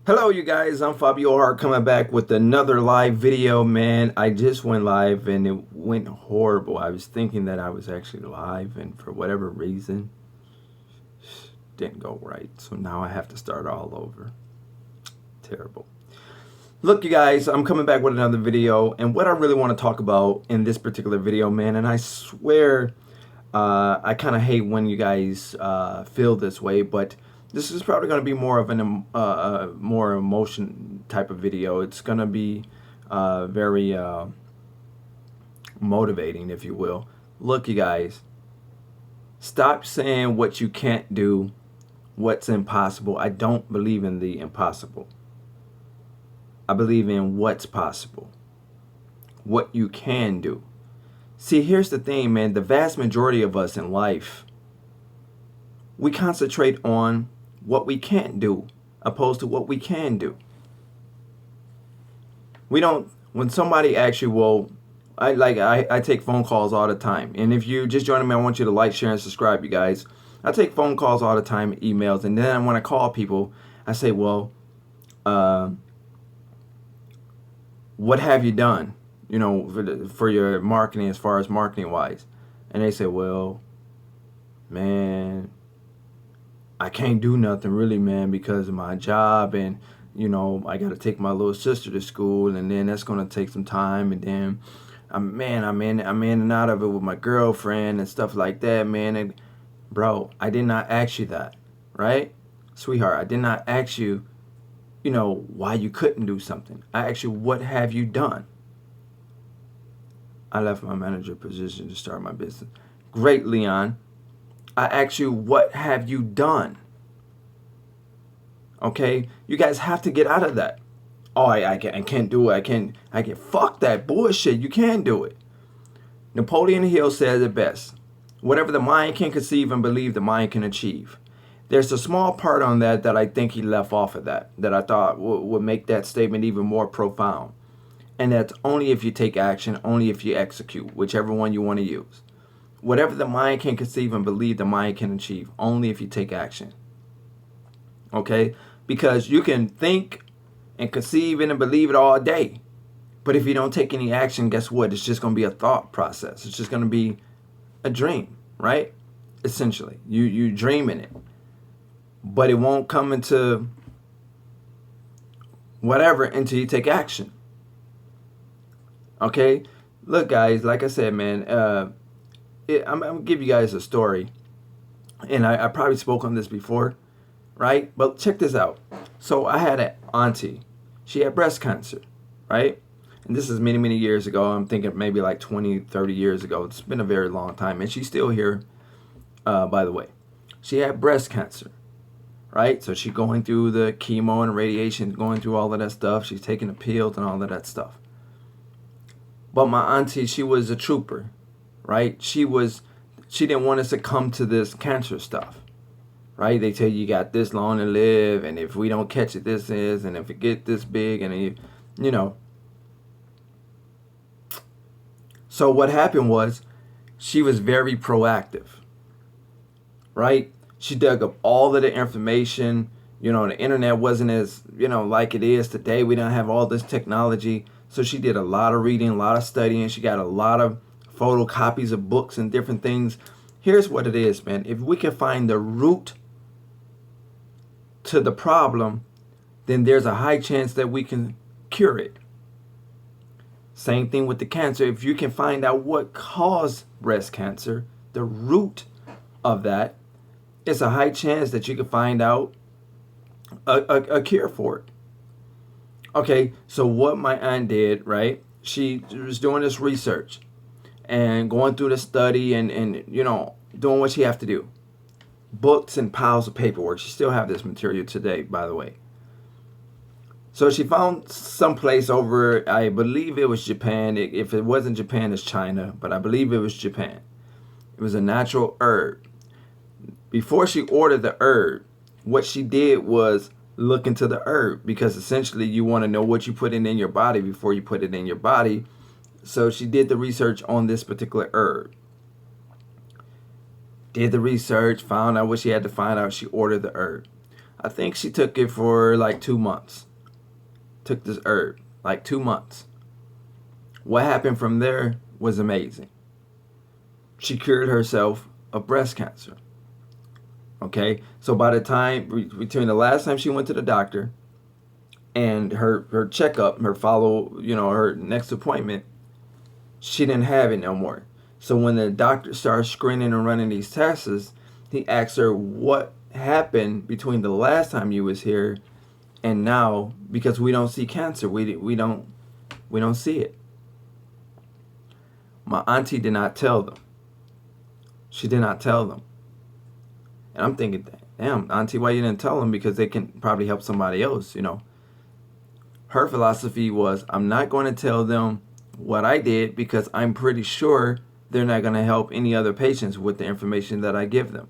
Hello, you guys. I'm Fabio Hart coming back with another live video, man. I just went live and it went horrible. I was thinking that I was actually live, and for whatever reason, didn't go right. So now I have to start all over. Terrible. Look, you guys, I'm coming back with another video, and what I really want to talk about in this particular video, man, and I swear I kind of hate when you guys feel this way, but this is probably going to be more of an more emotion type of video. It's going to be very motivating, if you will. Look, you guys, stop saying what you can't do, what's impossible. I don't believe in the impossible. I believe in what's possible, what you can do. See, here's the thing, man. The vast majority of us in life, we concentrate on what we can't do opposed to what we can do. We don't, when somebody asks you, well, I take phone calls all the time. And if you just joining me, I want you to like, share, and subscribe, you guys. I take phone calls all the time, emails, and then when I call people, I say, well, what have you done, you know, for your marketing, as far as marketing wise? And they say, well, man, I can't do nothing really, man, because of my job, and you know, I got to take my little sister to school, and then that's gonna take some time, and then I'm in and out of it with my girlfriend and stuff like that, man. And bro, I did not ask you that, right, sweetheart? I did not ask you, you know, why you couldn't do something. I asked you, what have you done? I left my manager position to start my business. Great, Leon. I asked you, what have you done? Okay, you guys have to get out of that. Oh, I can't do it. I can. Fuck that bullshit. You can do it. Napoleon Hill says it best. Whatever the mind can conceive and believe, the mind can achieve. There's a small part on that I think he left off of that I thought would make that statement even more profound. And that's only if you take action, only if you execute, whichever one you want to use. Whatever the mind can conceive and believe, the mind can achieve, only if you take action. Okay? Because you can think and conceive it and believe it all day. But if you don't take any action, guess what? It's just going to be a thought process. It's just going to be a dream, right? Essentially. You dreaming it. But it won't come into whatever until you take action. Okay? Look, guys, like I said, man, I'm going to give you guys a story. And I probably spoke on this before, right? But check this out. So I had an auntie. She had breast cancer, right? And this is many, many years ago. I'm thinking maybe like 20, 30 years ago. It's been a very long time. And she's still here, by the way. She had breast cancer, right? So she's going through the chemo and radiation, going through all of that stuff. She's taking the pills and all of that stuff. But my auntie, she was a trooper, right? She didn't want us to come to this cancer stuff, right? They tell you got this long to live, and if we don't catch it, this is, and if it get this big, and you know. So what happened was, she was very proactive, right? She dug up all of the information. You know, the internet wasn't as, you know, like it is today. We don't have all this technology. So she did a lot of reading, a lot of studying. She got a lot of photocopies of books and different things. Here's what it is, man. If we can find the root to the problem, then there's a high chance that we can cure it. Same thing with the cancer. If you can find out what caused breast cancer, the root of that, it's a high chance that you can find out a cure for it. Okay, so what my aunt did, right? She was doing this research and going through the study and you know, doing what she have to do. Books and piles of paperwork. She still have this material today, by the way. So she found some place over, I believe it was Japan. If it wasn't Japan, it's China, but I believe it was Japan. It was a natural herb. Before she ordered the herb, what she did was look into the herb, because essentially you want to know what you put in your body before you put it in your body. So she did the research on this particular herb. Did the research, found out what she had to find out. She ordered the herb. I think she took it for like 2 months. Took this herb, like 2 months. What happened from there was amazing. She cured herself of breast cancer. Okay, so by the time, between the last time she went to the doctor and her checkup, her her next appointment, she didn't have it no more. So when the doctor started screening and running these tests, he asked her what happened between the last time you was here and now, because we don't see cancer. We don't see it. My auntie did not tell them. She did not tell them. And I'm thinking, damn, auntie, why you didn't tell them? Because they can probably help somebody else, Her philosophy was, I'm not going to tell them what I did because I'm pretty sure they're not going to help any other patients with the information that I give them.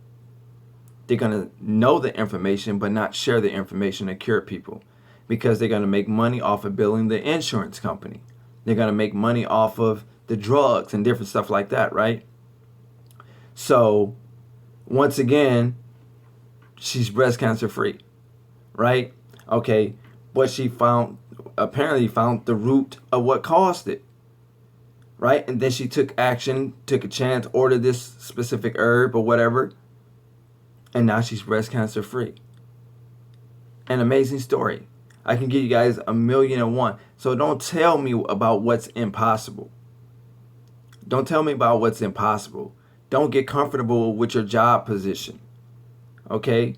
They're going to know the information but not share the information to cure people, because they're going to make money off of billing the insurance company. They're going to make money off of the drugs and different stuff like that, right? So, once again, she's breast cancer free, right? Okay, but she apparently found the root of what caused it, right? And then she took action, took a chance, ordered this specific herb or whatever, and now she's breast cancer free. An amazing story. I can give you guys 1,000,001. So don't tell me about what's impossible. Don't tell me about what's impossible. Don't get comfortable with your job position. Okay?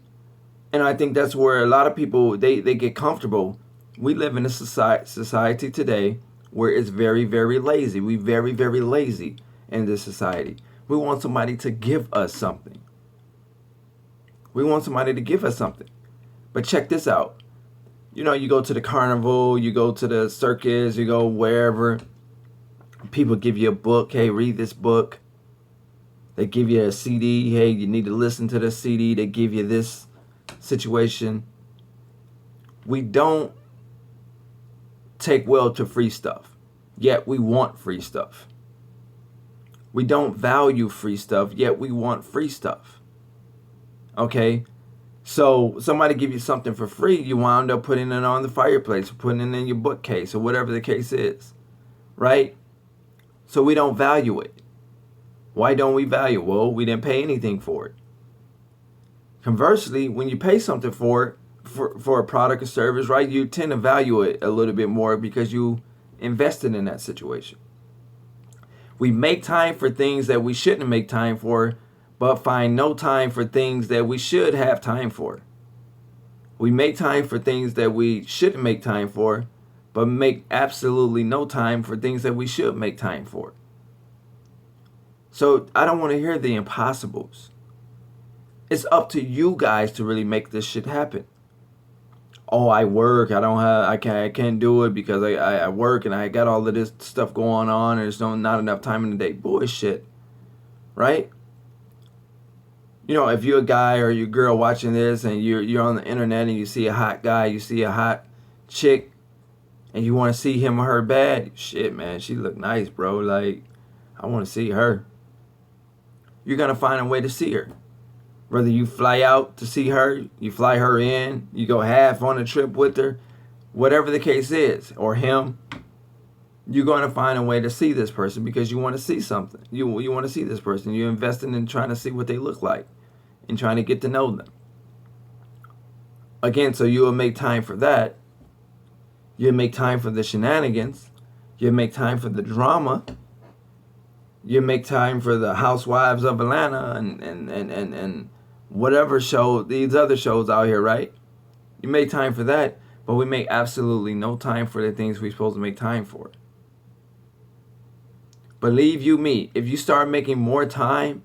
And I think that's where a lot of people, they get comfortable. We live in a society today where it's very, very lazy. We very, very lazy in this society. We want somebody to give us something. We want somebody to give us something. But check this out. You go to the carnival, you go to the circus, you go wherever. People give you a book. Hey, read this book. They give you a CD. Hey, you need to listen to this CD. They give you this situation. We don't take well to free stuff, yet we want free stuff. We don't value free stuff, yet we want free stuff. Okay? So somebody give you something for free, you wound up putting it on the fireplace, putting it in your bookcase, or whatever the case is. Right? So we don't value it. Why don't we value it? Well, we didn't pay anything for it. Conversely, when you pay something for it, for a product or service, right, you tend to value it a little bit more because you invested in that situation. We make time for things that we shouldn't make time for, but find no time for things that we should have time for. We make time for things that we shouldn't make time for, but make absolutely no time for things that we should make time for. So I don't want to hear the impossibles. It's up to you guys to really make this shit happen. Oh, I work. I can't do it because I work and I got all of this stuff going on and there's not enough time in the day. Bullshit. Right? If you're a guy or you're a girl watching this and you're on the internet and you see a hot guy, you see a hot chick, and you want to see him or her bad, shit, man, she look nice, bro. Like, I want to see her. You're going to find a way to see her. Whether you fly out to see her, you fly her in, you go half on a trip with her, whatever the case is, or him, you're going to find a way to see this person because you want to see something. You want to see this person. You're investing in trying to see what they look like and trying to get to know them. Again, so you will make time for that. You'll make time for the shenanigans. You'll make time for the drama. You make time for the Housewives of Atlanta and whatever show, these other shows out here, right? You make time for that, but we make absolutely no time for the things we're supposed to make time for. Believe you me, if you start making more time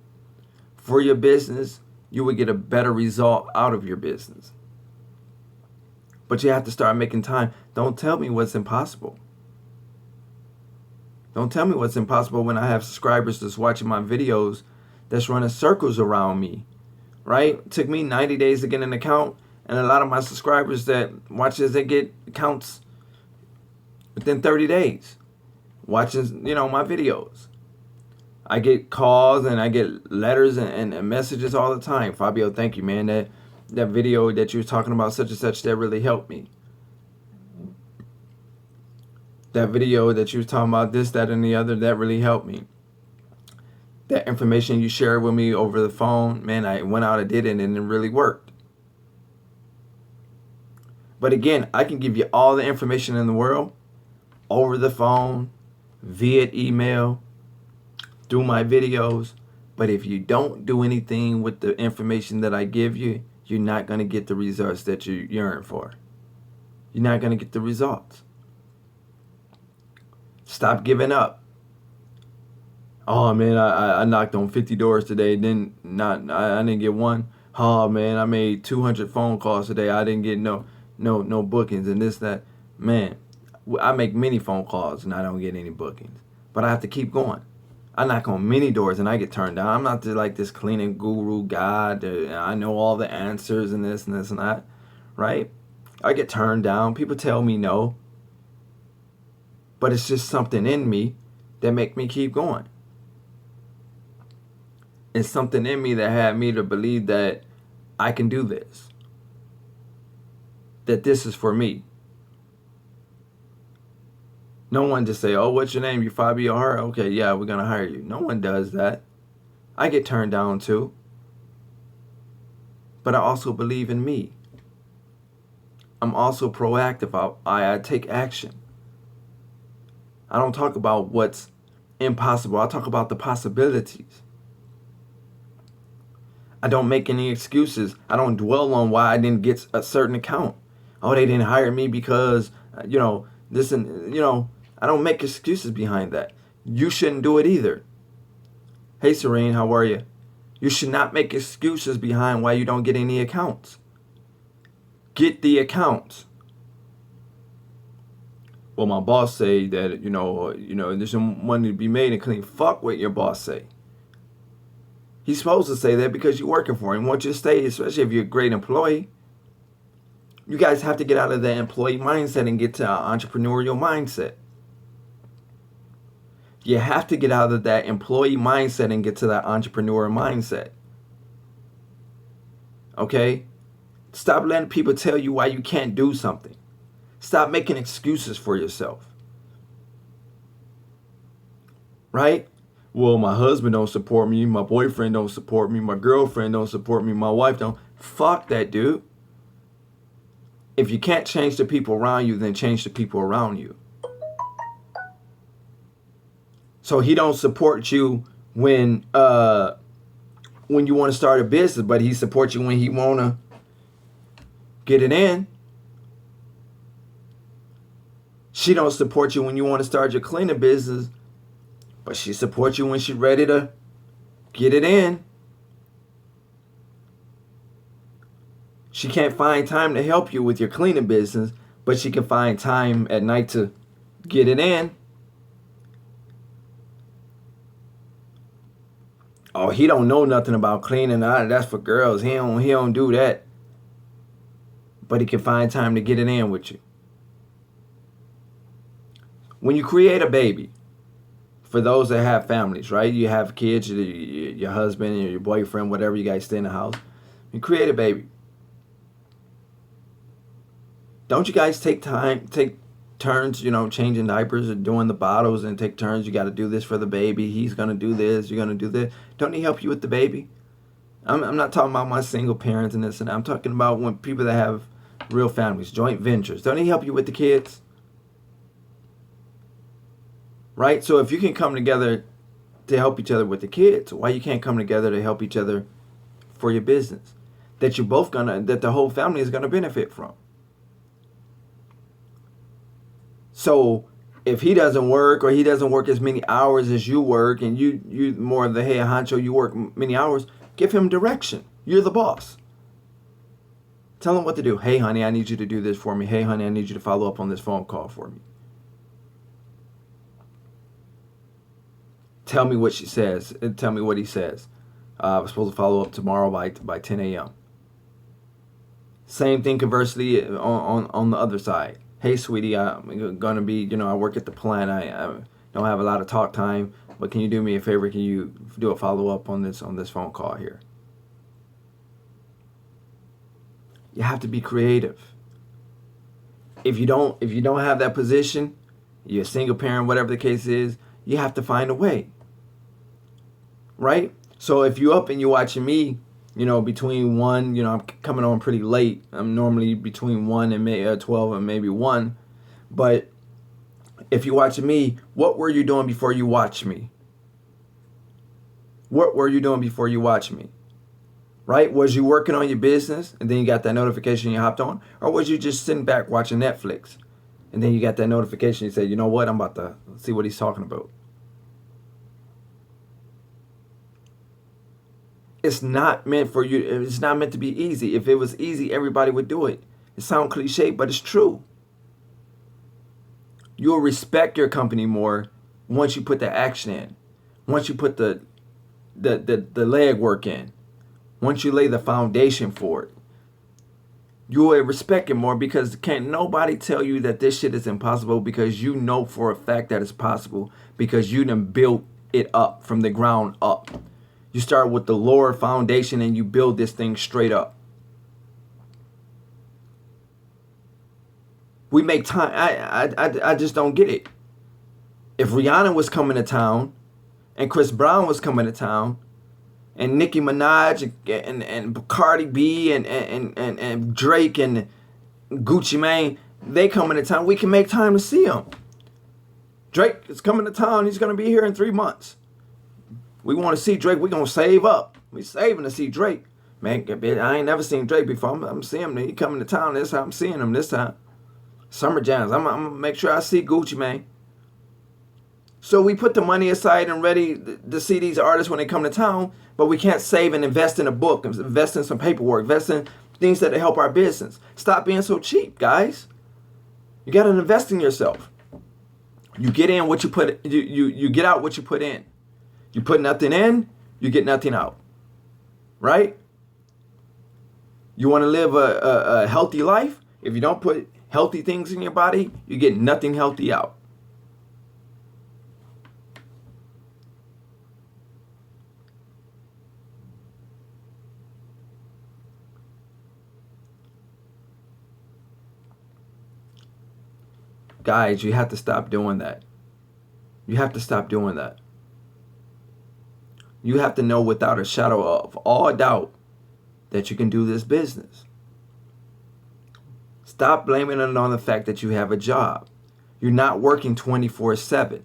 for your business, you will get a better result out of your business. But you have to start making time. Don't tell me what's impossible. Don't tell me what's impossible when I have subscribers that's watching my videos that's running circles around me, right? It took me 90 days to get an account, and a lot of my subscribers that watch this, they get accounts within 30 days watching, my videos. I get calls and I get letters and messages all the time. Fabio, thank you, man. that video that you were talking about such and such, that really helped me. That video that you were talking about this, that, and the other, that really helped me. That information you shared with me over the phone, man, I went out and did it and it really worked. But again, I can give you all the information in the world over the phone, via email, through my videos. But if you don't do anything with the information that I give you, you're not going to get the results that you yearn for. You're not going to get the results. Stop giving up. Oh man, I knocked on 50 doors today. I didn't get one. Oh man, I made 200 phone calls today. I didn't get no bookings and this, that. Man, I make many phone calls and I don't get any bookings. But I have to keep going. I knock on many doors and I get turned down. I'm not like this cleaning guru god. I know all the answers and this and this and that, right? I get turned down. People tell me no. But it's just something in me that make me keep going. It's something in me that had me to believe that I can do this. That this is for me. No one just say, oh, what's your name? You Fabio Hart? Okay, yeah, we're going to hire you. No one does that. I get turned down too. But I also believe in me. I'm also proactive. I take action. I don't talk about what's impossible. I talk about the possibilities. I don't make any excuses. I don't dwell on why I didn't get a certain account. Oh, they didn't hire me because, this and, I don't make excuses behind that. You shouldn't do it either. Hey, Serene, how are you? You should not make excuses behind why you don't get any accounts. Get the accounts. Well, my boss say that, there's some money to be made and clean. Fuck what your boss say. He's supposed to say that because you're working for him. Once you stay, especially if you're a great employee, you guys have to get out of the employee mindset and get to an entrepreneurial mindset. You have to get out of that employee mindset and get to that entrepreneur mindset. Okay? Stop letting people tell you why you can't do something. Stop making excuses for yourself. Right? Well, my husband don't support me. My boyfriend don't support me. My girlfriend don't support me. My wife don't. Fuck that, dude. If you can't change the people around you, then change the people around you. So he don't support you when you want to start a business, but he supports you when he want to get it in. She don't support you when you want to start your cleaning business, but she supports you when she's ready to get it in. She can't find time to help you with your cleaning business, but she can find time at night to get it in. Oh, he don't know nothing about cleaning. That's for girls. He don't do that. But he can find time to get it in with you. When you create a baby, for those that have families, right? You have kids, your husband, or your boyfriend, whatever, you guys stay in the house. You create a baby. Don't you guys take turns, changing diapers and doing the bottles and take turns? You got to do this for the baby. He's going to do this. You're going to do this. Don't he help you with the baby? I'm not talking about my single parents and this and that. I'm talking about when people that have real families, joint ventures. Don't he help you with the kids? Right? So if you can come together to help each other with the kids, why you can't come together to help each other for your business? That the whole family is gonna benefit from. So if he doesn't work, or he doesn't work as many hours as you work, and you more of the head honcho, you work many hours, give him direction. You're the boss. Tell him what to do. Hey honey, I need you to do this for me. Hey honey, I need you to follow up on this phone call for me. Tell me what she says. And tell me what he says. I'm supposed to follow up tomorrow by 10 a.m. Same thing conversely on the other side. Hey, sweetie, I'm going to be, I work at the plant. I don't have a lot of talk time, but can you do me a favor? Can you do a follow-up on this phone call here? You have to be creative. If you don't have that position, you're a single parent, whatever the case is, you have to find a way. Right? So if you up and you're watching me, between 1, I'm coming on pretty late. I'm normally between 1 and maybe 12 and maybe 1. But if you're watching me, what were you doing before you watched me? What were you doing before you watched me? Right? Was you working on your business and then you got that notification you hopped on? Or was you just sitting back watching Netflix and then you got that notification, you say, you know what, I'm about to see what he's talking about. It's not meant for you. It's not meant to be easy. If it was easy, everybody would do it. It sounds cliche, but it's true. You'll respect your company more once you put the action in. Once you put the legwork in. Once you lay the foundation for it. You will respect it more because can't nobody tell you that this shit is impossible, because you know for a fact that it's possible because you done built it up from the ground up. You start with the lower foundation and you build this thing straight up. We make time. I just don't get it. If Rihanna was coming to town and Chris Brown was coming to town and Nicki Minaj and Cardi B and Drake and Gucci Mane, they coming to town, we can make time to see them. Drake is coming to town. He's going to be here in 3 months. We want to see Drake. We're going to save up. We saving to see Drake. Man, I ain't never seen Drake before. I'm seeing him. He coming to town. This time I'm seeing him this time. Summer Jams. I'm going to make sure I see Gucci Mane. So we put the money aside and ready to see these artists when they come to town, but we can't save and invest in a book, invest in some paperwork, invest in things that help our business. Stop being so cheap, guys. You got to invest in yourself. You get in what you put. You get out what you put in. You put nothing in, you get nothing out. Right? You want to live a healthy life? If you don't put healthy things in your body, you get nothing healthy out. Guys, you have to stop doing that. You have to stop doing that. You have to know without a shadow of all doubt that you can do this business. Stop blaming it on the fact that you have a job. You're not working 24/7.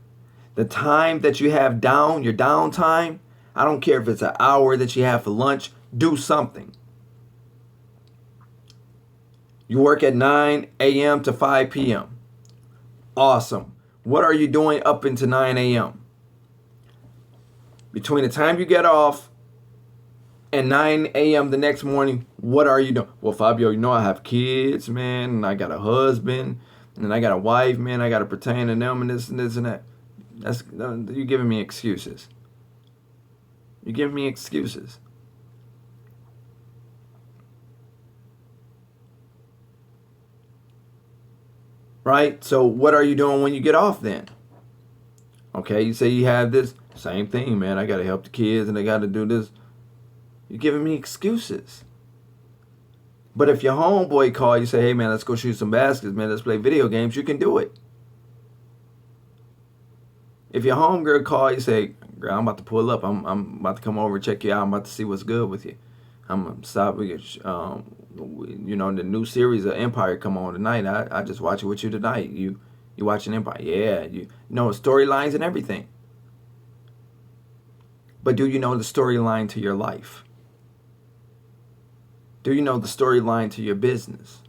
The time that you have down, your downtime, I don't care if it's an hour that you have for lunch, do something. You work at 9 a.m. to 5 p.m. Awesome. What are you doing up into 9 a.m.? Between the time you get off and 9 a.m. the next morning, what are you doing? Well, Fabio, I have kids, man, and I got a husband, and I got a wife, man. I got to pertain to them and this and this and that. You're giving me excuses. You're giving me excuses. Right? So what are you doing when you get off then? Okay, you say you have this. Same thing, man. I got to help the kids and I got to do this. You're giving me excuses. But if your homeboy call you, say, hey, man, let's go shoot some baskets, man. Let's play video games. You can do it. If your homegirl call you, say, girl, I'm about to pull up. I'm about to come over and check you out. I'm about to see what's good with you. I'm going to stop. The new series of Empire come on tonight. I just watch it with you tonight. You watching Empire. Yeah. You know storylines and everything. But do you know the storyline to your life? Do you know the storyline to your business?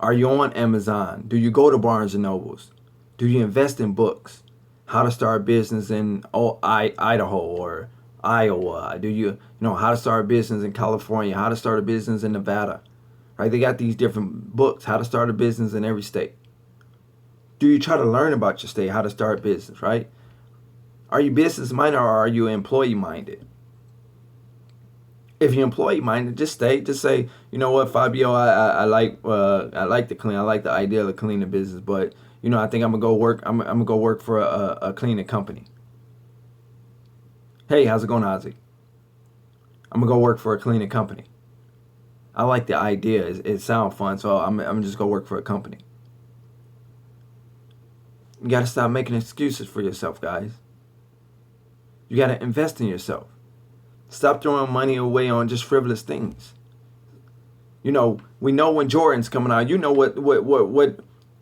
Are you on Amazon? Do you go to Barnes & Nobles? Do you invest in books? How to start a business in Idaho or Iowa? Do you know how to start a business in California? How to start a business in Nevada? Right? They got these different books, how to start a business in every state. Do you try to learn about your state, how to start a business, right? Are you business minded or are you employee minded? If you're employee minded, just say, you know what, Fabio, I like to clean. I like the idea of the cleaning business, but I think I'm gonna go work. I'm gonna go work for a cleaning company. Hey, how's it going, Ozzy? I'm gonna go work for a cleaning company. I like the idea. It sounds fun, so I'm just gonna work for a company. You gotta stop making excuses for yourself, guys. You gotta invest in yourself. Stop throwing money away on just frivolous things. You know, we know when Jordan's coming out. You know what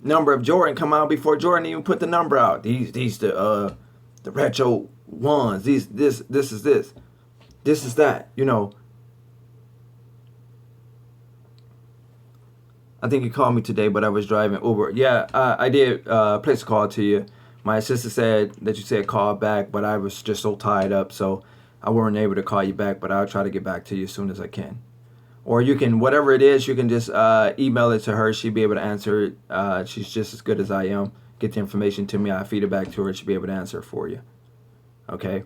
number of Jordan come out before Jordan even put the number out. These the retro ones. This is this. This is that. You know. I think you called me today, but I was driving Uber. Yeah, I did place a call to you. My assistant said that you said call back, but I was just so tied up, so I weren't able to call you back, but I'll try to get back to you as soon as I can. Or you can, whatever it is, you can just email it to her. She'll be able to answer it. She's just as good as I am. Get the information to me. I feed it back to her. She'll be able to answer it for you. Okay?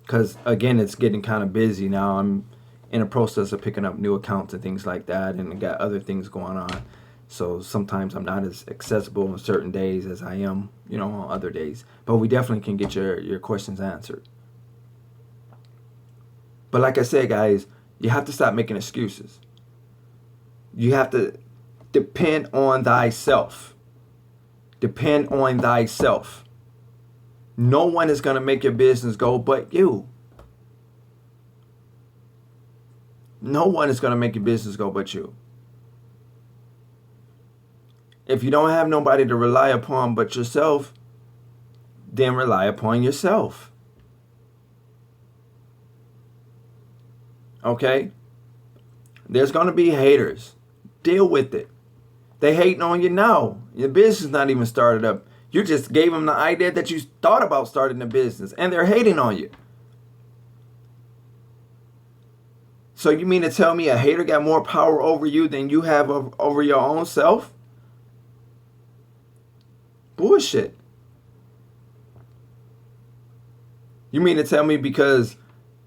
Because, again, it's getting kind of busy now. I'm in a process of picking up new accounts and things like that, and I got other things going on. So sometimes I'm not as accessible on certain days as I am, you know, on other days. But we definitely can get your questions answered. But like I said, guys, you have to stop making excuses. You have to depend on thyself. Depend on thyself. No one is going to make your business go but you. No one is going to make your business go but you. If you don't have nobody to rely upon but yourself, then rely upon yourself. Okay? There's going to be haters. Deal with it. They hating on you now. Your business is not even started up. You just gave them the idea that you thought about starting a business, and they're hating on you. So you mean to tell me a hater got more power over you than you have over your own self? Bullshit. You mean to tell me because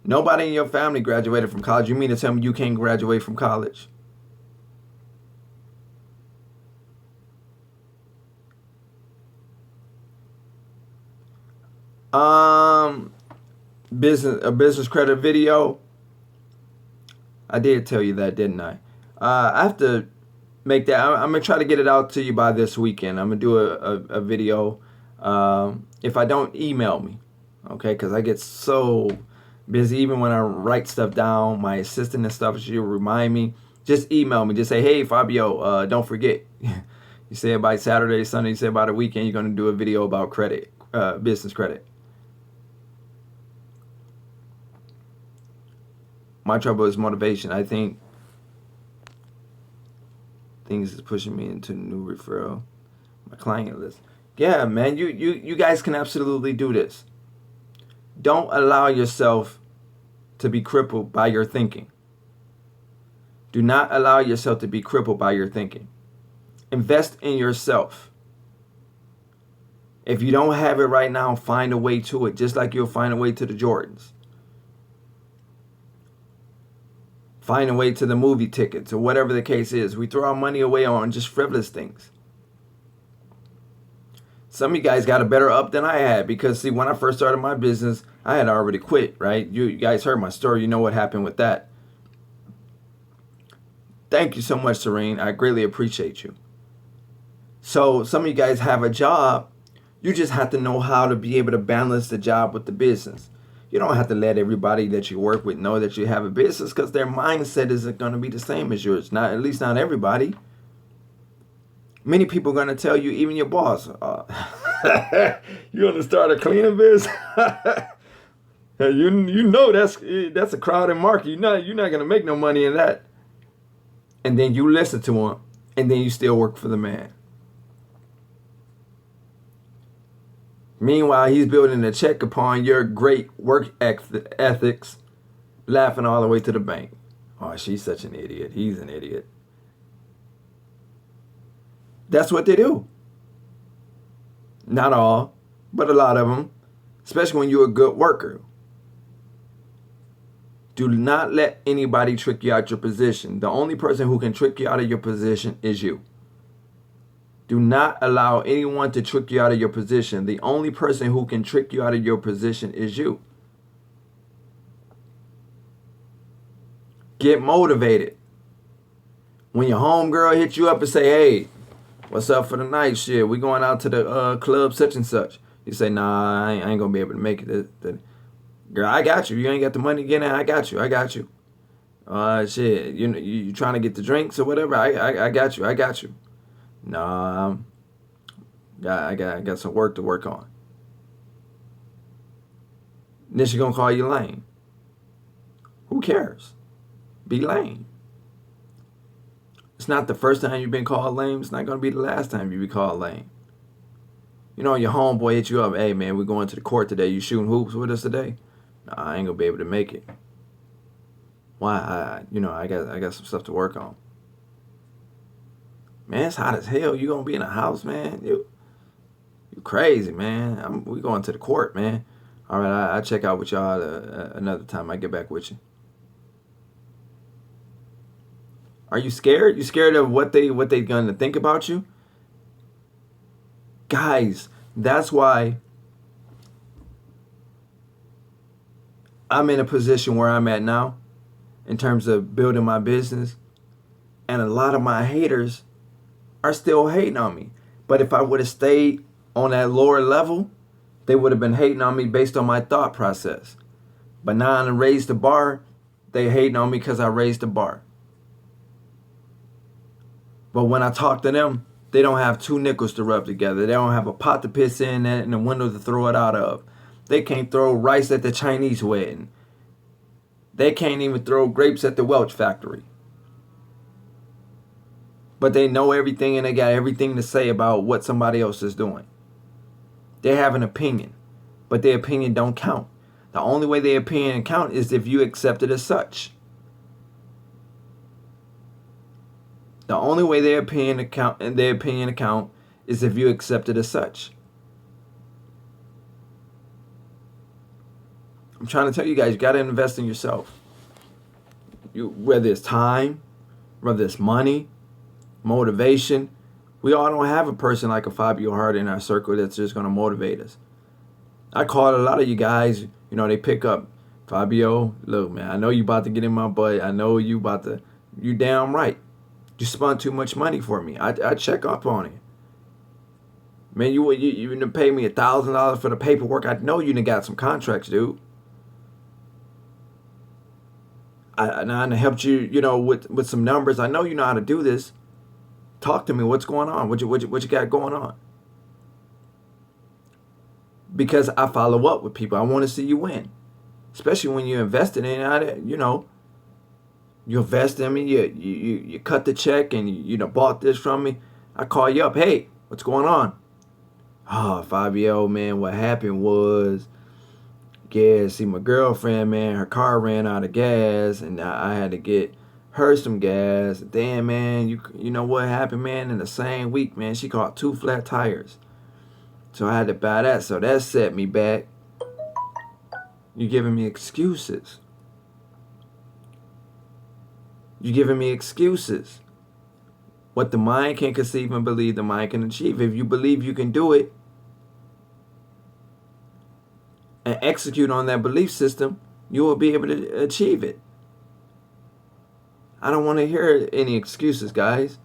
nobody in your family graduated from college, you mean to tell me you can't graduate from college? Business credit video. I did tell you that, didn't I? I have to make that. I'm gonna try to get it out to you by this weekend. I'm gonna do a video. If I don't, email me, okay? Because I get so busy. Even when I write stuff down, my assistant and stuff, she'll remind me. Just email me. Just say, hey, Fabio, don't forget. You say by Saturday, Sunday. You say by the weekend, you're gonna do a video about credit, business credit. My trouble is motivation. I think things is pushing me into new referral. My client list. Yeah, man, you guys can absolutely do this. Don't allow yourself to be crippled by your thinking. Do not allow yourself to be crippled by your thinking. Invest in yourself. If you don't have it right now, find a way to it, just like you'll find a way to the Jordans. Find a way to the movie tickets or whatever the case is. We throw our money away on just frivolous things. Some of you guys got a better up than I had because, see, when I first started my business, I had already quit, right? You guys heard my story. You know what happened with that. Thank you so much, Serene. I greatly appreciate you. So some of you guys have a job. You just have to know how to be able to balance the job with the business. You don't have to let everybody that you work with know that you have a business because their mindset isn't going to be the same as yours. Not, at least not everybody. Many people are going to tell you, even your boss, you want to start a cleaning business? you know that's a crowded market. You're not going to make no money in that. And then you listen to him, and then you still work for the man. Meanwhile, he's building a check upon your great work ethics, laughing all the way to the bank. Oh, she's such an idiot. He's an idiot. That's what they do. Not all, but a lot of them, especially when you're a good worker. Do not let anybody trick you out your position. The only person who can trick you out of your position is you. Do not allow anyone to trick you out of your position. The only person who can trick you out of your position is you. Get motivated. When your homegirl hits you up and say, hey, what's up for the night? Shit, we going out to the club such and such. You say, nah, I ain't going to be able to make it. Girl, I got you. You ain't got the money to get in. I got you. Shit, you trying to get the drinks or whatever? I got you. Nah, I got some work to work on. Then she gonna call you lame. Who cares? Be lame. It's not the first time you've been called lame. It's not gonna be the last time you be called lame. You know, your homeboy hit you up. Hey man, we're going to the court today. You shooting hoops with us today? Nah, I ain't gonna be able to make it. Why? I got some stuff to work on. Man, it's hot as hell. You gonna be in a house, man? You crazy, man. We going to the court, man. All right, I'll check out with y'all another time. I get back with you. Are you scared? You scared of what they gonna think about you? Guys, that's why I'm in a position where I'm at now in terms of building my business. And a lot of my haters are still hating on me. But if I would have stayed on that lower level, they would have been hating on me based on my thought process. But now I raised the bar, they hating on me because I raised the bar. But when I talk to them, they don't have two nickels to rub together. They don't have a pot to piss in and a window to throw it out of. They can't throw rice at the Chinese wedding. They can't even throw grapes at the Welch factory. But they know everything and they got everything to say about what somebody else is doing. They have an opinion, but their opinion don't count. The only way their opinion count is if you accept it as such. The only way their opinion account is if you accept it as such. I'm trying to tell you guys, you got to invest in yourself. Whether it's time, whether it's money, motivation. We all don't have a person like a Fabio Hart in our circle that's just going to motivate us. I call a lot of you guys, they pick up. Fabio, look, man, I know you about to get in my butt. I know you damn right. You spent too much money for me. I check up on it. Man, you done pay me $1,000 for the paperwork. I know you done got some contracts, dude. I done helped you, with some numbers. I know you know how to do this. Talk to me. What's going on? What you got going on? Because I follow up with people. I want to see you win. Especially when you're investing in it, you invest in me, you cut the check and you bought this from me. I call you up. Hey, what's going on? Oh, Fabio, man, what happened was, see, my girlfriend, man, her car ran out of gas and I had to get her some gas. Damn, man, you know what happened, man? In the same week, man, she caught 2 flat tires. So I had to buy that. So that set me back. You giving me excuses. You're giving me excuses. What the mind can conceive and believe, the mind can achieve. If you believe you can do it and execute on that belief system, you will be able to achieve it. I don't want to hear any excuses, guys.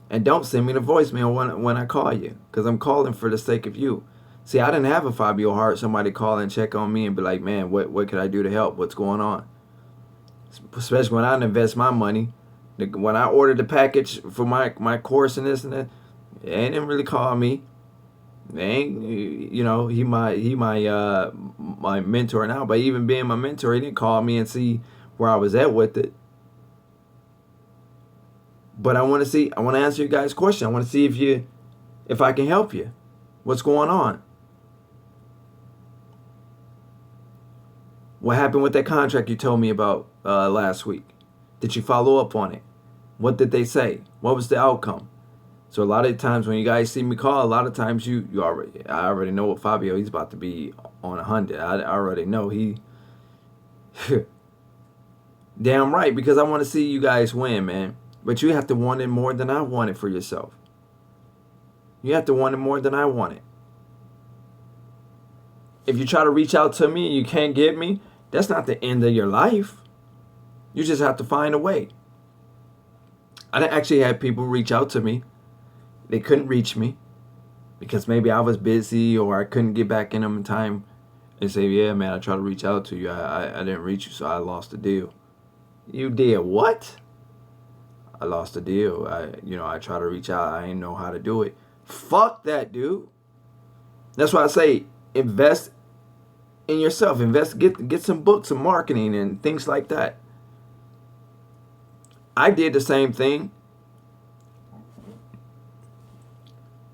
And don't send me the voicemail when I call you, because I'm calling for the sake of you. See, I didn't have a Fabio Hart, somebody call and check on me and be like, man, what could I do to help? What's going on? Especially when I invest my money. When I ordered the package for my course and this and that, they didn't really call me. They ain't, he my mentor now, but even being my mentor, he didn't call me and see where I was at with it. But I want to answer you guys' question. I want to see if I can help you. What's going on? What happened with that contract you told me about last week? Did you follow up on it? What did they say? What was the outcome? So a lot of times when you guys see me call, a lot of times I already know what Fabio, he's about to be on 100. I already know he damn right, because I want to see you guys win, man. But you have to want it more than I want it for yourself. You have to want it more than I want it. If you try to reach out to me and you can't get me, that's not the end of your life. You just have to find a way. I actually had people reach out to me. They couldn't reach me because maybe I was busy or I couldn't get back in them in time, and say, yeah, man, I tried to reach out to you. I didn't reach you, so I lost the deal. You did what? I lost the deal. I tried to reach out. I didn't know how to do it. Fuck that, dude. That's why I say invest in yourself. Get some books, some marketing and things like that. I did the same thing.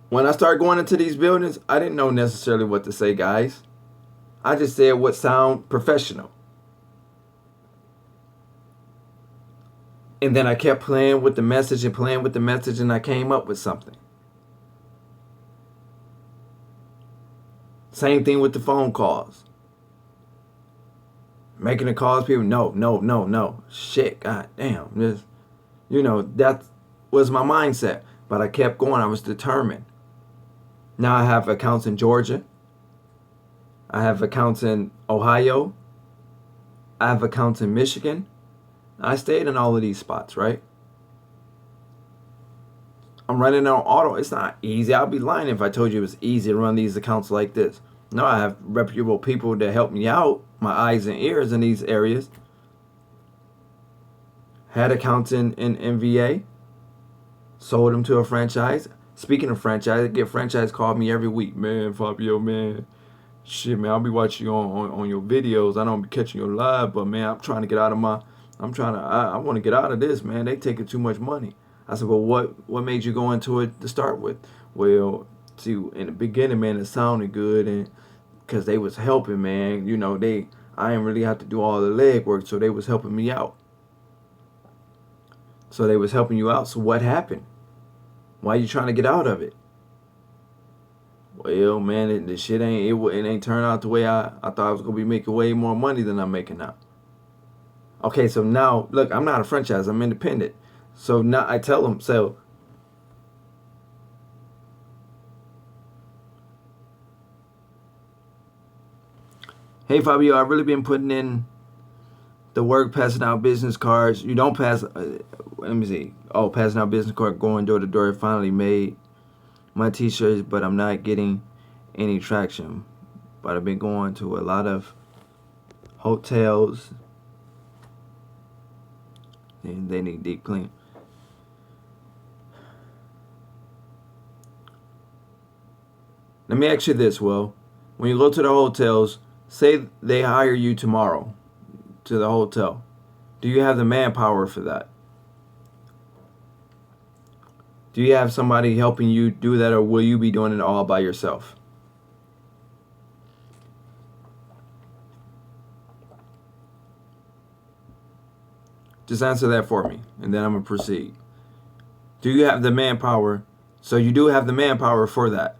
When I started going into these buildings, I didn't know necessarily what to say, guys. I just said what sound professional. And then I kept playing with the message and I came up with something. Same thing with the phone calls. Making the calls, people, no. Shit, god damn. That was my mindset. But I kept going. I was determined. Now I have accounts in Georgia. I have accounts in Ohio. I have accounts in Michigan. I stayed in all of these spots, right? I'm running on auto. It's not easy. I'd be lying if I told you it was easy to run these accounts like this. No, I have reputable people that help me out, my eyes and ears in these areas. Had accounts in VA. Sold them to a franchise. Speaking of franchise, I get franchise call me every week. Man, Fabio, man. Shit, man, I'll be watching you on your videos. I don't be catching you live, but man, I'm trying to get out of I want to get out of this, man. They taking too much money. I said, well, what made you go into it to start with? Well, see, in the beginning, man, it sounded good, and because they was helping, man. I didn't really have to do all the leg work, so they was helping me out. So they was helping you out. So what happened? Why are you trying to get out of it? Well, man, the shit ain't turned out the way I thought I was gonna be making way more money than I'm making now. Okay, so now look, I'm not a franchise. I'm independent. So now I tell them, so hey Fabio, I've really been putting in the work, passing out business cards. You don't pass. Let me see. Oh, passing out business card, going door to door. Finally made my t-shirts, but I'm not getting any traction. But I've been going to a lot of hotels, and they need deep clean. Let me ask you this, Will. When you go to the hotels, say they hire you tomorrow to the hotel. Do you have the manpower for that? Do you have somebody helping you do that, or will you be doing it all by yourself? Just answer that for me, and then I'm going to proceed. Do you have the manpower? So you do have the manpower for that.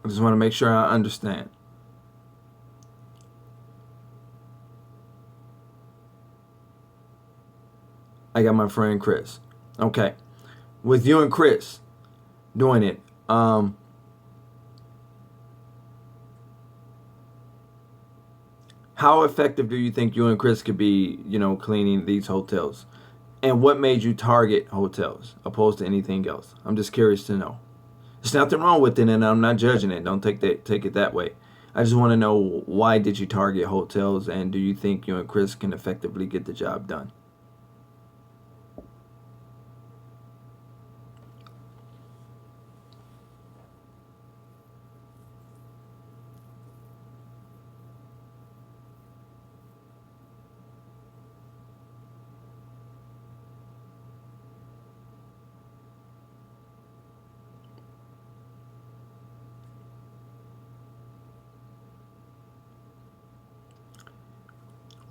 I just want to make sure I understand. I got my friend Chris. Okay. With you and Chris doing it, how effective do you think you and Chris could be, cleaning these hotels? And what made you target hotels opposed to anything else? I'm just curious to know. There's nothing wrong with it, and I'm not judging it. Don't take it that way. I just want to know, why did you target hotels, and do you think you and Chris can effectively get the job done?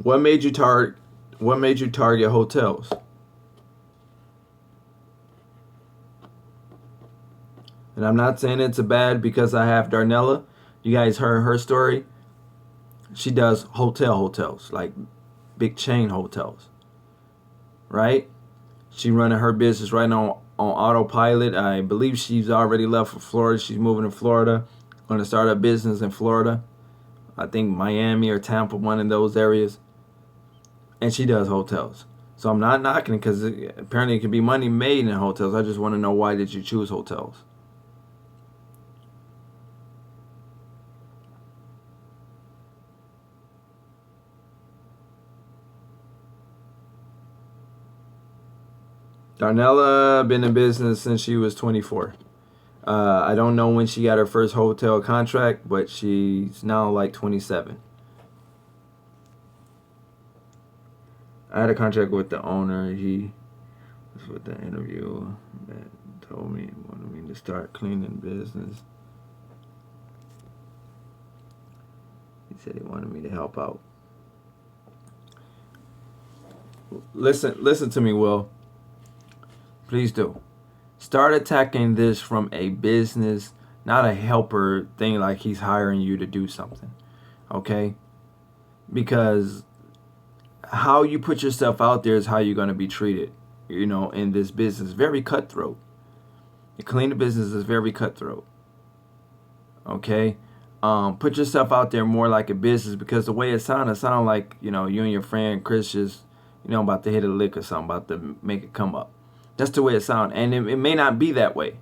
What made you target hotels? And I'm not saying it's a bad, because I have Darnella. You guys heard her story. She does hotels, like big chain hotels. Right? She running her business right on autopilot. I believe she's already left for Florida. She's moving to Florida. Going to start a business in Florida. I think Miami or Tampa, one of those areas. and she does hotels. So I'm not knocking it, because apparently it can be money made in hotels. I just want to know, why did you choose hotels? Darnella been in business since she was 24. I don't know when she got her first hotel contract, but she's now like 27. I had a contract with the owner. He was with the interview that told me he wanted me to start cleaning business. He said he wanted me to help out. Listen to me, Will. Please do. Start attacking this from a business, not a helper thing, like he's hiring you to do something. Okay? Because how you put yourself out there is how you're going to be treated, in this business. Very cutthroat. The cleaning business is very cutthroat. Okay? Put yourself out there more like a business, because the way it sounds like, you and your friend Chris just, about to hit a lick or something, about to make it come up. That's the way it sounds. And it may not be that way.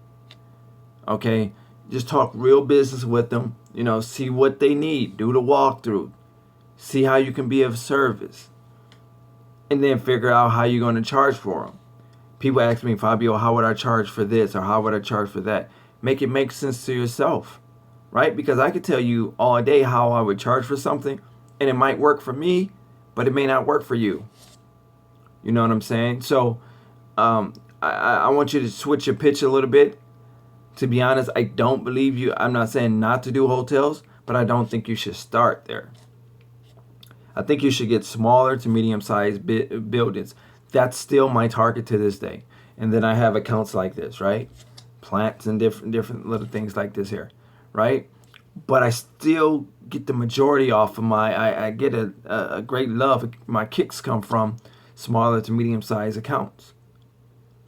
Okay? Just talk real business with them. See what they need. Do the walkthrough. See how you can be of service. And then figure out how you're going to charge for them. People ask me, Fabio, how would I charge for this? Or how would I charge for that? Make it make sense to yourself. Right? Because I could tell you all day how I would charge for something. And it might work for me, but it may not work for you. You know what I'm saying? So, I want you to switch your pitch a little bit. To be honest, I don't believe you. I'm not saying not to do hotels, but I don't think you should start there. I think you should get smaller to medium-sized buildings. That's still my target to this day. And then I have accounts like this, right? Plants and different little things like this here, right? But I still get the majority off of I get a great love. My kicks come from smaller to medium-sized accounts.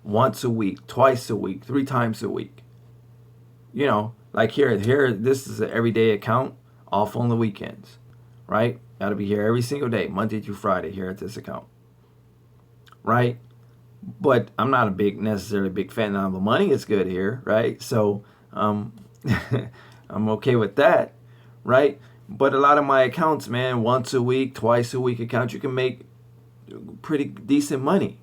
Once a week, twice a week, 3 times a week. Like here, this is an everyday account, off on the weekends, right? Got to be here every single day, Monday through Friday, here at this account, right? But I'm not necessarily big fan. Now the money is good here, right? So I'm okay with that, right? But a lot of my accounts, man, once a week, twice a week accounts, you can make pretty decent money,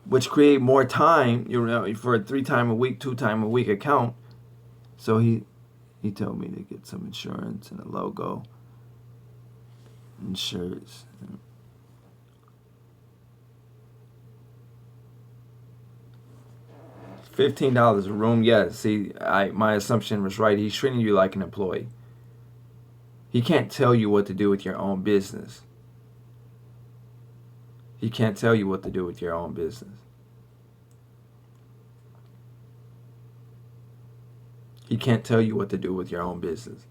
which create more time, for a 3 time a week, 2 time a week account. So he told me to get some insurance and a logo and shirts. $15 a room. Yeah, see, my assumption was right. He's treating you like an employee. He can't tell you what to do with your own business. He can't tell you what to do with your own business. He can't tell you what to do with your own business.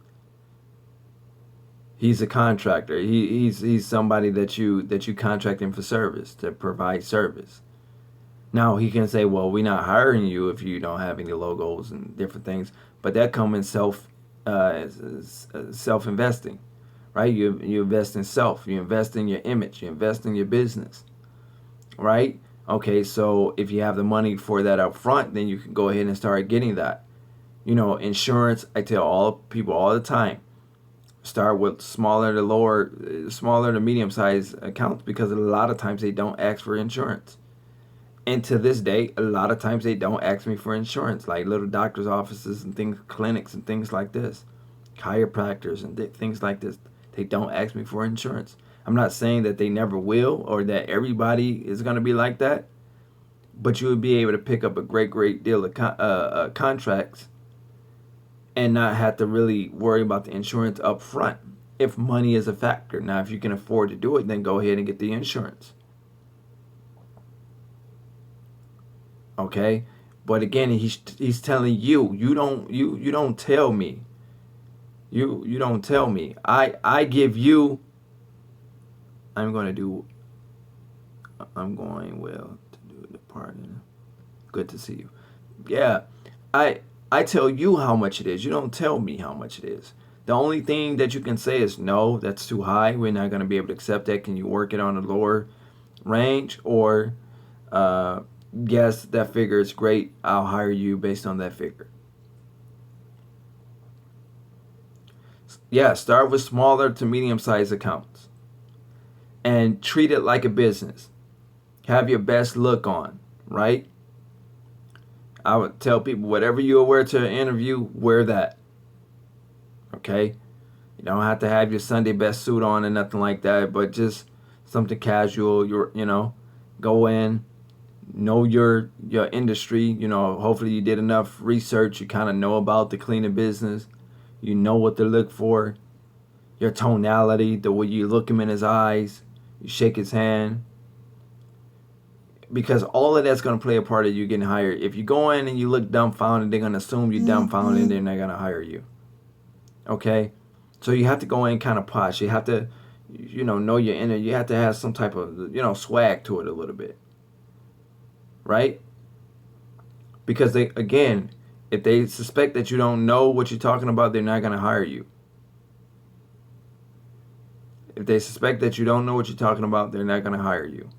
He's a contractor. He's somebody that you contract him for service, to provide service. Now he can say, well, we're not hiring you if you don't have any logos and different things, but that comes in self investing. Right? You invest in self. You invest in your image. You invest in your business. Right? Okay, so if you have the money for that up front, then you can go ahead and start getting that. Insurance, I tell all people all the time, start with smaller to medium-sized accounts, because a lot of times they don't ask for insurance. And to this day, a lot of times they don't ask me for insurance, like little doctor's offices and things, clinics and things like this, chiropractors and things like this. They don't ask me for insurance. I'm not saying that they never will, or that everybody is going to be like that, but you would be able to pick up a great deal of contracts and not have to really worry about the insurance up front if money is a factor. Now, if you can afford to do it, then go ahead and get the insurance. Okay? But again, he's telling you, you don't tell me. You don't tell me. I give you. I'm going to do the pardon. Good to see you. Yeah. I tell you how much it is. You don't tell me how much it is. The only thing that you can say is no, that's too high. We're not going to be able to accept that. Can you work it on a lower range? Or yes, that figure is great. I'll hire you based on that figure. Yeah, start with smaller to medium-sized accounts and treat it like a business. Have your best look on, right? I would tell people, whatever you wear to an interview, wear that. Okay? You don't have to have your Sunday best suit on and nothing like that, but just something casual. Go in, know your industry. Hopefully you did enough research. You kind of know about the cleaning business. You know what to look for. Your tonality, the way you look him in his eyes, you shake his hand. Because all of that's going to play a part of you getting hired. If you go in and you look dumbfounded, they're going to assume you're dumbfounded and they're not going to hire you. Okay? So you have to go in kind of posh. You have to, know your inner. You have to have some type of, swag to it a little bit. Right? Because if they suspect that you don't know what you're talking about, they're not going to hire you. If they suspect that you don't know what you're talking about, they're not going to hire you.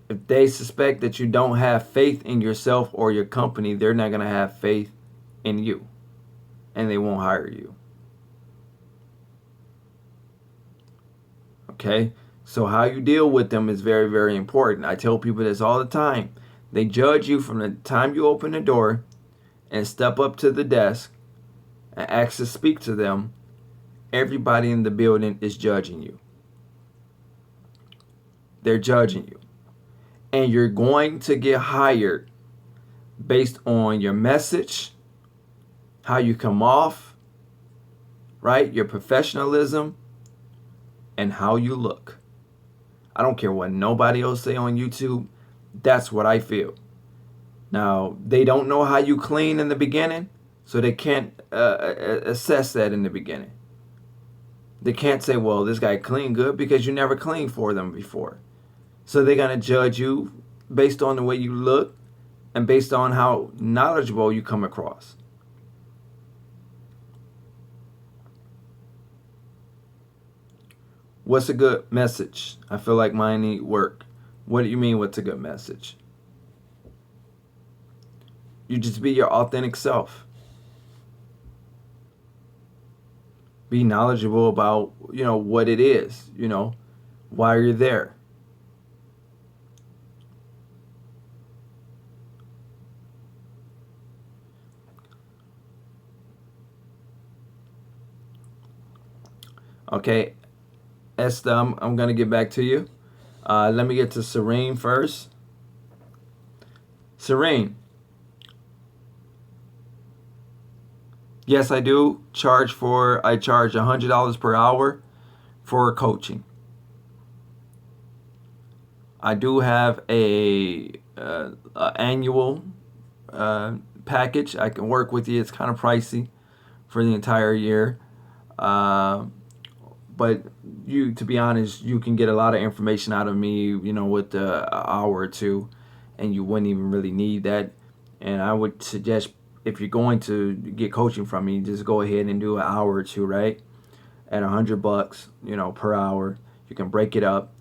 If they suspect that you don't have faith in yourself or your company, they're not going to have faith in you. And they won't hire you. Okay? So how you deal with them is very, very important. I tell people this all the time. They judge you from the time you open the door and step up to the desk and ask to speak to them. Everybody in the building is judging you. They're judging you. And you're going to get hired based on your message, how you come off, right? Your professionalism, and how you look. I don't care what nobody else say on YouTube. That's what I feel. Now, they don't know how you clean in the beginning, so they can't assess that in the beginning. They can't say, well, this guy cleaned good, because you never cleaned for them before. So they're going to judge you based on the way you look and based on how knowledgeable you come across. What's a good message? I feel like mine need work. What do you mean, what's a good message? You just be your authentic self. Be knowledgeable about, what it is, why you're there. Okay, Esther, I'm going to get back to you. Let me get to Serene first. Serene. Yes, I do charge $100 per hour for coaching. I do have a annual package. I can work with you. It's kind of pricey for the entire year. But to be honest, you can get a lot of information out of me, with an hour or two, and you wouldn't even really need that. And I would suggest, if you're going to get coaching from me, just go ahead and do an hour or two, right? At $100, per hour. You can break it up.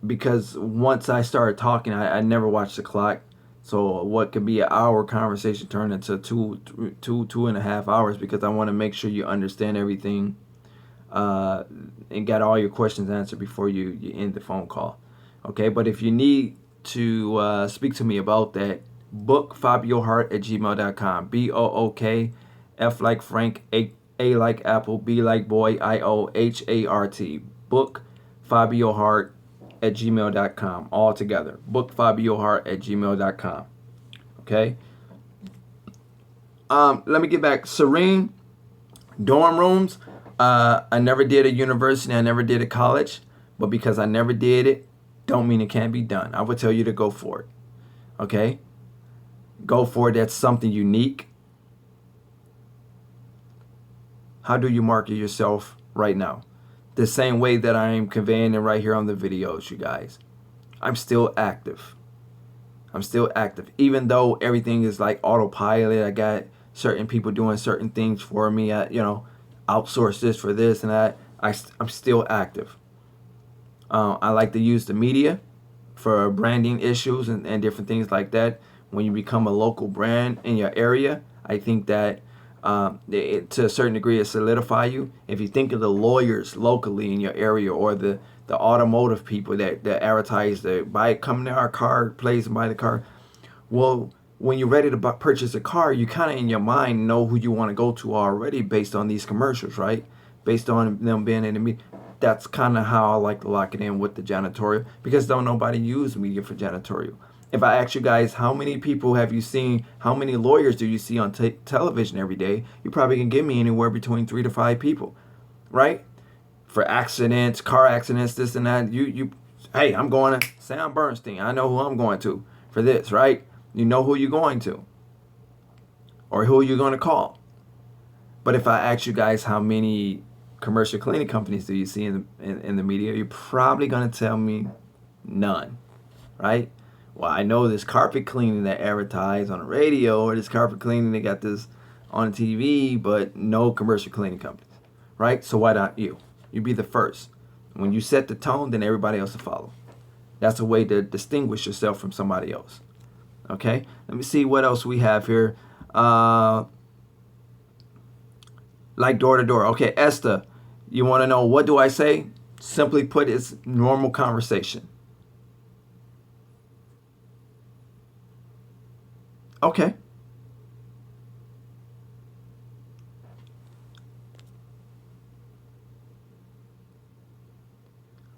Because once I started talking, I never watched the clock. So what could be an hour conversation turned into two and a half hours, because I want to make sure you understand everything. And got all your questions answered before you end the phone call. Okay, but if you need to speak to me about that, book FabioHart@gmail.com. BOOK, F like Frank, A like Apple, B like boy, IOHART. Book FabioHart@gmail.com. All together. Book FabioHart@gmail.com. Okay. Let me get back. Serene, dorm rooms. I never did a university. I never did a college. But because I never did it, don't mean it can't be done. I would tell you to go for it. Okay? Go for it. That's something unique. How do you market yourself right now? The same way that I am conveying it right here on the videos, you guys. I'm still active. I'm still active. Even though everything is like autopilot, I got certain people doing certain things for me. Outsource this for this and that. I'm still active. I like to use the media for branding issues and different things like that. When you become a local brand in your area, I think that to a certain degree, it solidify you. If you think of the lawyers locally in your area, or the automotive people that advertise, come to our car place and buy the car. Well, when you're ready to purchase a car, you kind of in your mind know who you want to go to already based on these commercials, right? Based on them being in the media. That's kind of how I like to lock it in with the janitorial, because don't nobody use media for janitorial. If I ask you guys, how many people have you seen, how many lawyers do you see on television every day, you probably can give me anywhere between 3 to 5 people, right? For accidents, car accidents, this and that. Hey, I'm going to Sam Bernstein. I know who I'm going to for this, right? You know who you're going to, or who you're going to call. But if I ask you guys, how many commercial cleaning companies do you see in the media, you're probably going to tell me none, right? Well, I know this carpet cleaning that advertise on the radio, or this carpet cleaning they got this on TV, but no commercial cleaning companies, right? So why not you? You be the first. When you set the tone, then everybody else will follow. That's a way to distinguish yourself from somebody else. Okay, let me see what else we have here. Like door to door. Okay, Esther, you want to know what do I say? Simply put, it's normal conversation. Okay.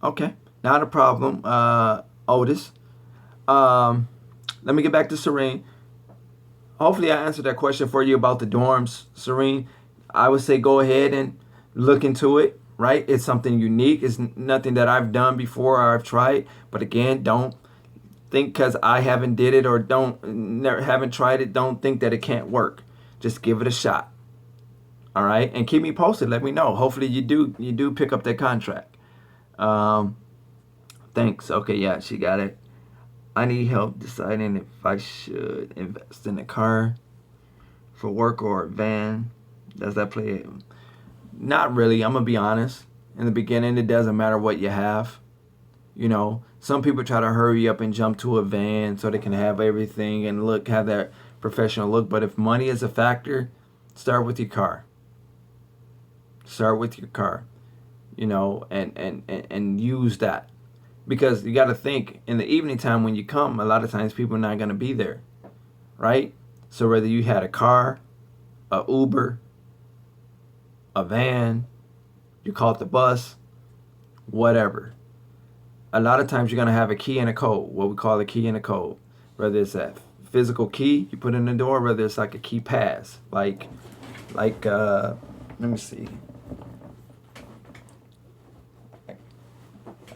Okay, not a problem, Otis. Let me get back to Serene. Hopefully I answered that question for you about the dorms, Serene. I would say go ahead and look into it, right? It's something unique. It's nothing that I've done before or I've tried. But again, don't think because I haven't did it or haven't tried it, don't think that it can't work. Just give it a shot. All right? And keep me posted. Let me know. Hopefully you do pick up that contract. Thanks. Okay, yeah, she got it. I need help deciding if I should invest in a car for work or a van. Does that play? Not really. I'm going to be honest. In the beginning, it doesn't matter what you have. Some people try to hurry up and jump to a van so they can have everything and have that professional look. But if money is a factor, start with your car. Start with your car, and use that. Because you got to think, in the evening time when you come, a lot of times people are not going to be there, right? So whether you had a car, a Uber, a van, you call it the bus, whatever. A lot of times you're going to have a key and a code, what we call a key and a code. Whether it's a physical key you put in the door, whether it's like a key pass, like let me see.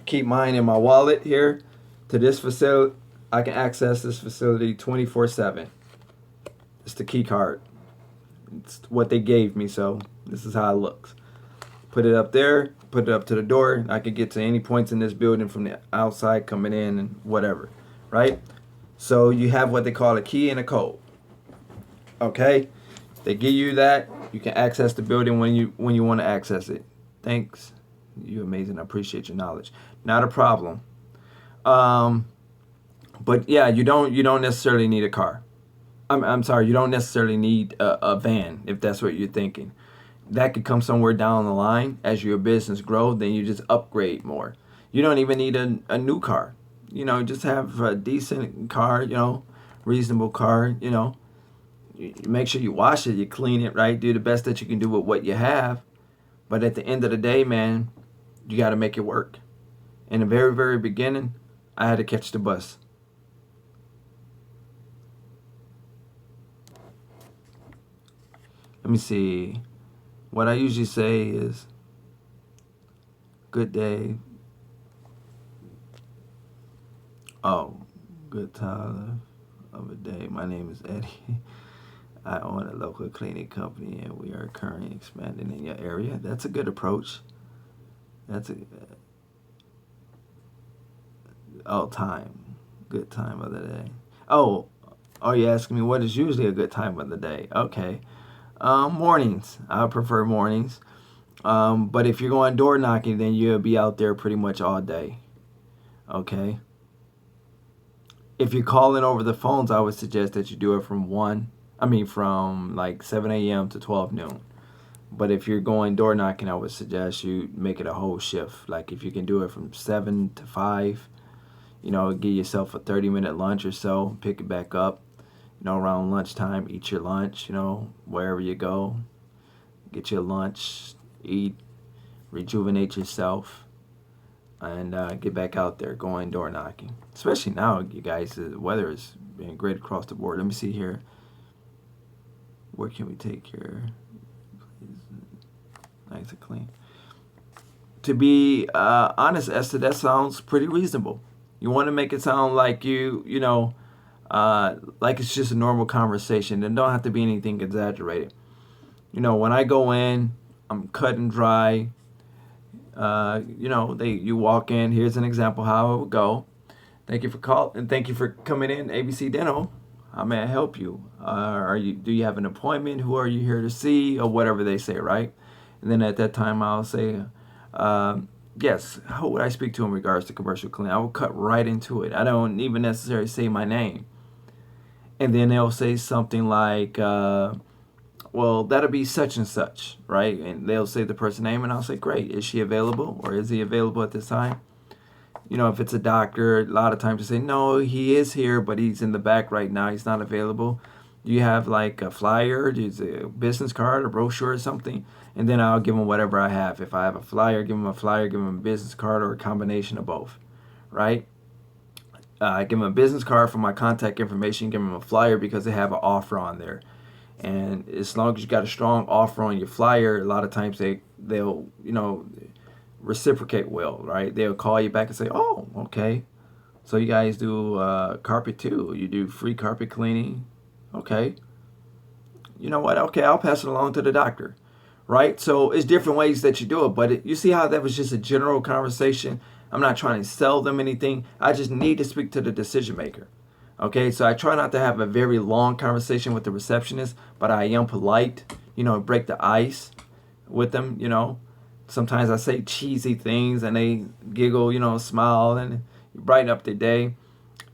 Keep mine in my wallet here to this facility. I can access this facility 24/7. It's the key card. It's what they gave me, so this is how it looks. Put it up there, put it up to the door. I can get to any points in this building from the outside coming in and whatever, right? So you have what they call a key and a code. Okay? They give you that. You can access the building when you want to access it. Thanks. You're amazing. I appreciate your knowledge. Not a problem. But yeah, you don't necessarily need a car. I'm sorry, you don't necessarily need a van if that's what you're thinking. That could come somewhere down the line as your business grows. Then you just upgrade more. You don't even need a new car. Just have a decent car. Reasonable car. You make sure you wash it, you clean it, right? Do the best that you can do with what you have. But at the end of the day, man, you got to make it work. In the very, very beginning, I had to catch the bus. Let me see. What I usually say is, good day. Oh, good time of a day. My name is Eddie. I own a local cleaning company and we are currently expanding in your area. That's a good approach. Time. Good time of the day. Oh, Oh, you're asking me what is usually a good time of the day? Okay. Mornings. I prefer mornings. But if you're going door knocking, then you'll be out there pretty much all day. Okay. If you're calling over the phones, I would suggest that you do it from like 7 a.m. to 12 noon. But if you're going door knocking, I would suggest you make it a whole shift. Like if you can do it from 7 to 5, give yourself a 30-minute lunch or so, pick it back up, around lunchtime, eat your lunch, wherever you go, get your lunch, eat, rejuvenate yourself, and get back out there going door knocking. Especially now, you guys, the weather is being great across the board. Let me see here. Where can we take here? Nice and clean. To be honest, Esther, that sounds pretty reasonable. You want to make it sound like like it's just a normal conversation. It don't have to be anything exaggerated. When I go in, I'm cut and dry. You walk in. Here's an example how it would go. Thank you for calling and thank you for coming in, ABC Dental. How may I help you? Do you have an appointment? Who are you here to see? Or whatever they say, right? And then at that time, I'll say, yes, who would I speak to in regards to commercial cleaning? I will cut right into it. I don't even necessarily say my name. And then they'll say something like, well, that'll be such and such, right? And they'll say the person's name, and I'll say, great, is she available, or is he available at this time? If it's a doctor, a lot of times they say, no, he is here, but he's in the back right now. He's not available. Do you have like a flyer, a business card, a brochure or something? And then I'll give them whatever I have. If I have a flyer, give them a flyer, give them a business card, or a combination of both, right? I give them a business card for my contact information, give them a flyer because they have an offer on there. And as long as you got a strong offer on your flyer, a lot of times they'll reciprocate well, right? They'll call you back and say, oh, okay, so you guys do carpet too. You do free carpet cleaning. Okay. You know what? Okay, I'll pass it along to the doctor, right? So it's different ways that you do it, but you see how that was just a general conversation. I'm not trying to sell them anything. I just need to speak to the decision maker. Okay, so I try not to have a very long conversation with the receptionist, but I am polite, break the ice with them, Sometimes I say cheesy things and they giggle, smile and brighten up their day.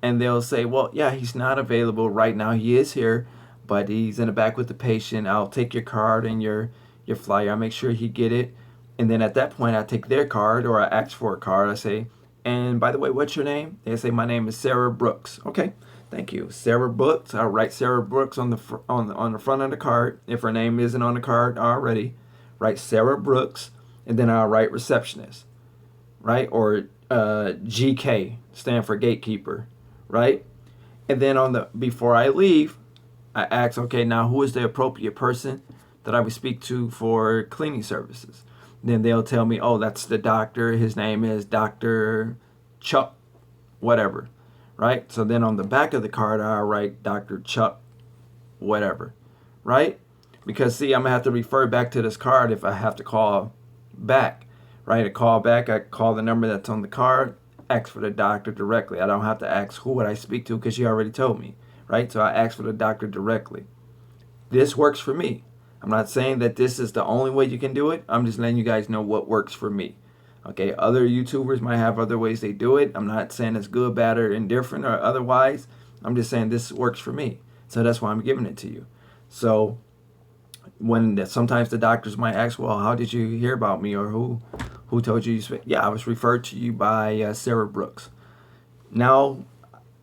And they'll say, well, yeah, he's not available right now. He is here, but he's in the back with the patient. I'll take your card and your flyer. I'll make sure he get it. And then at that point, I take their card or I ask for a card. I say, and by the way, what's your name? They say, my name is Sarah Brooks. Okay, thank you. Sarah Brooks. I'll write Sarah Brooks on the front of the card. If her name isn't on the card already, write Sarah Brooks. And then I'll write receptionist, right? Or GK, stand for gatekeeper, right? And then before I leave, I ask, okay, now who is the appropriate person that I would speak to for cleaning services? Then they'll tell me, oh, that's the doctor. His name is Dr. Chuck, whatever, right? So then on the back of the card, I'll write Dr. Chuck, whatever, right? Because see, I'm gonna have to refer back to this card if I have to call back, right? I call back, I call the number that's on the card, ask for the doctor directly. I don't have to ask who would I speak to because she already told me, right? So I ask for the doctor directly. This works for me. I'm not saying that this is the only way you can do it. I'm just letting you guys know what works for me. Okay, other YouTubers might have other ways they do it. I'm not saying it's good, bad, or indifferent or otherwise. I'm just saying this works for me. So that's why I'm giving it to you. So sometimes the doctors might ask, well, how did you hear about me, or who told you? Yeah, I was referred to you by Sarah Brooks. Now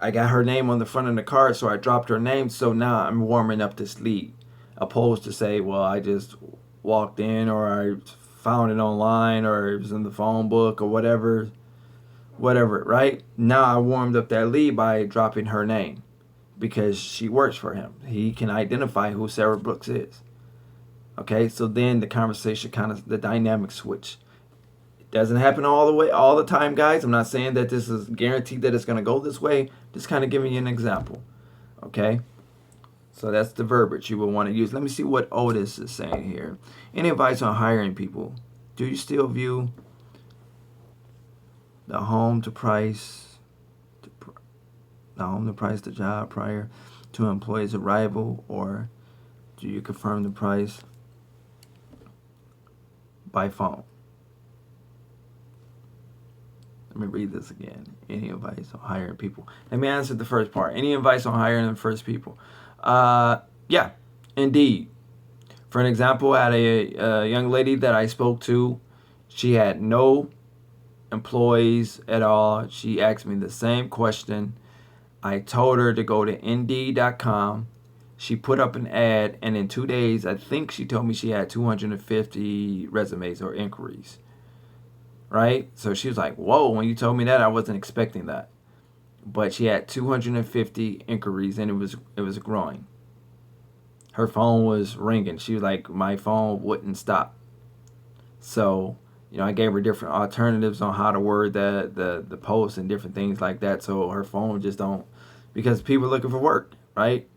I got her name on the front of the card, so I dropped her name. So now I'm warming up this lead, opposed to say, well, I just walked in, or I found it online, or it was in the phone book, or whatever, right? Now I warmed up that lead by dropping her name because she works for him. He can identify who Sarah Brooks is. Okay, so then the conversation the dynamic switch. It doesn't happen all the time, guys. I'm not saying that this is guaranteed that it's going to go this way. Just kind of giving you an example. Okay, so that's the verbiage you will want to use. Let me see what Otis is saying here. Any advice on hiring people? Do you still view the home to price the job prior to employee's arrival, or do you confirm the price by phone? Let me read this again. Any advice on hiring people? Let me answer the first part. Any advice on hiring the first people? Yeah, indeed. For an example, I had a young lady that I spoke to. She had no employees at all. She asked me the same question. I told her to go to Indeed.com. She put up an ad, and in 2 days, I think she told me she had 250 resumes or inquiries. Right? So she was like, whoa, when you told me that, I wasn't expecting that. But she had 250 inquiries, and it was growing. Her phone was ringing. She was like, my phone wouldn't stop. So, I gave her different alternatives on how to word the post and different things like that. So her phone just don't, because people are looking for work, right?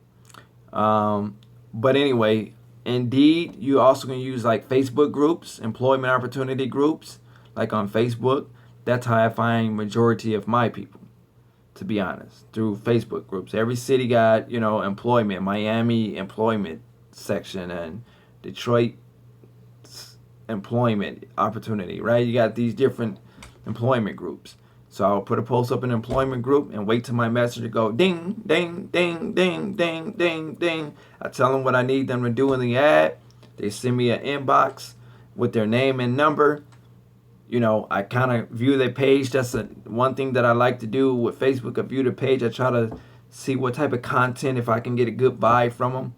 But anyway, Indeed, you also can use like Facebook groups, employment opportunity groups, like on Facebook. That's how I find majority of my people, to be honest, through Facebook groups. Every city got, employment, Miami employment section, and Detroit employment opportunity, right? You got these different employment groups. So I'll put a post up in an employment group and wait till my message to go ding, ding, ding, ding, ding, ding, ding. I tell them what I need them to do in the ad. They send me an inbox with their name and number. I kind of view their page. That's one thing that I like to do with Facebook. I view the page. I try to see what type of content, if I can get a good vibe from them.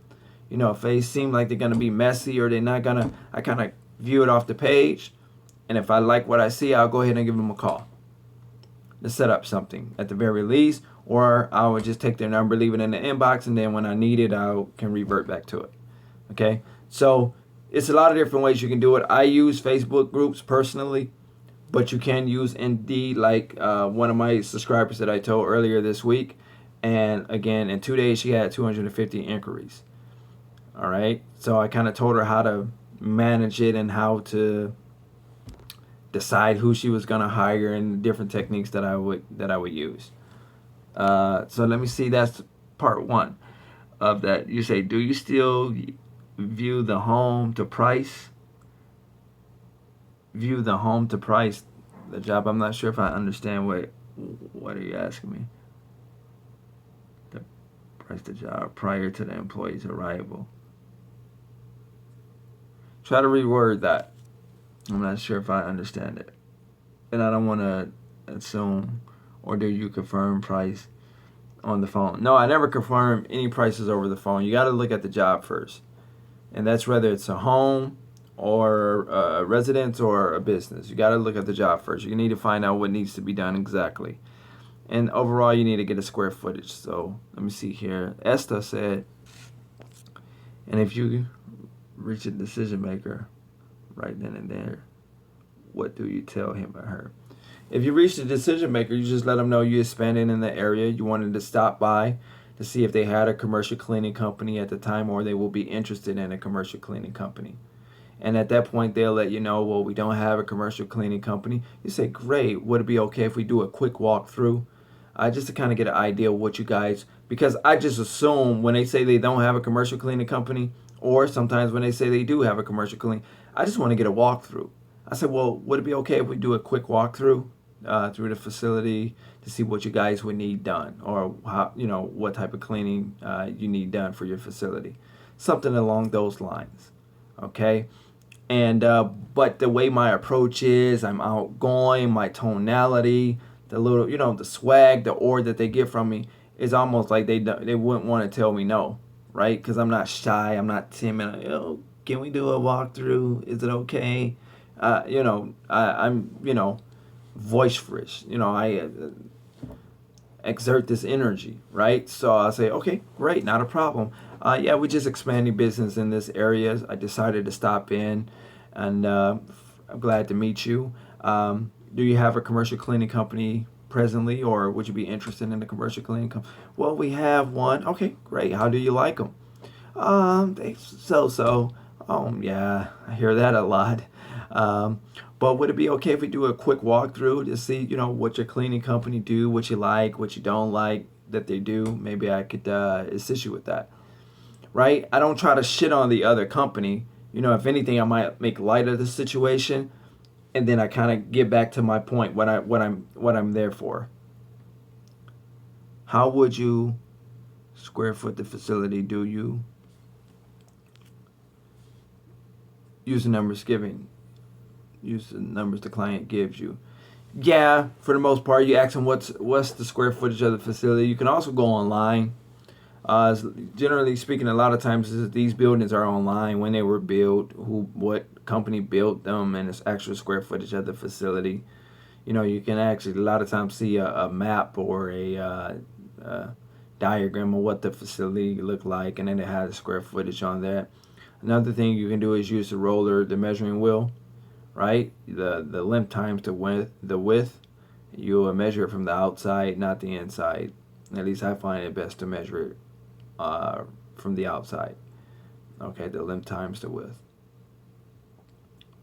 If they seem like they're going to be messy or they're not going to, I kind of view it off the page. And if I like what I see, I'll go ahead and give them a call to set up something at the very least. Or I would just take their number, leave it in the inbox, and then when I need it, I can revert back to it. Okay? So it's a lot of different ways you can do it. I use Facebook groups personally, but you can use Indeed, like one of my subscribers that I told earlier this week. And again, in 2 days, she had 250 inquiries. All right. So I kind of told her how to manage it and how to decide who she was going to hire and different techniques that I would use. So let me see. That's part one of that. You say, do you still view the home to price? View the home to price the job. I'm not sure if I understand what are you asking me. The price the job prior to the employee's arrival. Try to reword that. I'm not sure if I understand it, and I don't want to assume, or do you confirm price on the phone? No, I never confirm any prices over the phone. You got to look at the job first, and that's whether it's a home or a residence or a business. You got to look at the job first. You need to find out what needs to be done exactly. And overall, you need to get a square footage. So let me see here. Esther said, and if you reach a decision maker right then and there, what do you tell him or her? If you reach the decision maker, you just let them know you're expanding in the area. You wanted to stop by to see if they had a commercial cleaning company at the time, or they will be interested in a commercial cleaning company. And at that point, they'll let you know, well, we don't have a commercial cleaning company. You say, great. Would it be okay if we do a quick walkthrough? Just to kind of get an idea of what you guys, because I just assume when they say they don't have a commercial cleaning company, or sometimes when they say they do have a commercial cleaning, I just want to get a walkthrough. I said, well, would it be okay if we do a quick walkthrough through the facility to see what you guys would need done, or how, what type of cleaning you need done for your facility? Something along those lines. Okay? And but the way my approach is, I'm outgoing, my tonality, the little, the swag, the aura that they get from me is almost like they wouldn't want to tell me no, right? Because I'm not shy, I'm not timid. Can we do a walkthrough? Is it okay? I'm boisterous. I exert this energy, right? So I say, okay, great, not a problem. Yeah, we just expanding business in this area. I decided to stop in, and I'm glad to meet you. Do you have a commercial cleaning company presently, or would you be interested in a commercial cleaning company? Well, we have one. Okay, great. How do you like them? They so. Yeah, I hear that a lot. But would it be okay if we do a quick walkthrough to see, what your cleaning company do, what you like, what you don't like, that they do, maybe I could assist you with that. Right? I don't try to shit on the other company. If anything, I might make light of the situation, and then I kind of get back to my point, what I'm there for. How would you square foot the facility? Do you use the numbers given? Use the numbers the client gives you. Yeah, for the most part, you ask them what's the square footage of the facility. You can also go online. Generally speaking, a lot of times these buildings are online, when they were built, what company built them, and its actual square footage of the facility. You can actually a lot of times see a map or a diagram of what the facility looked like, and then it has square footage on that. Another thing you can do is use the roller, the measuring wheel, right? The length times the width. You'll measure it from the outside, not the inside. At least I find it best to measure it from the outside. Okay, the length times the width.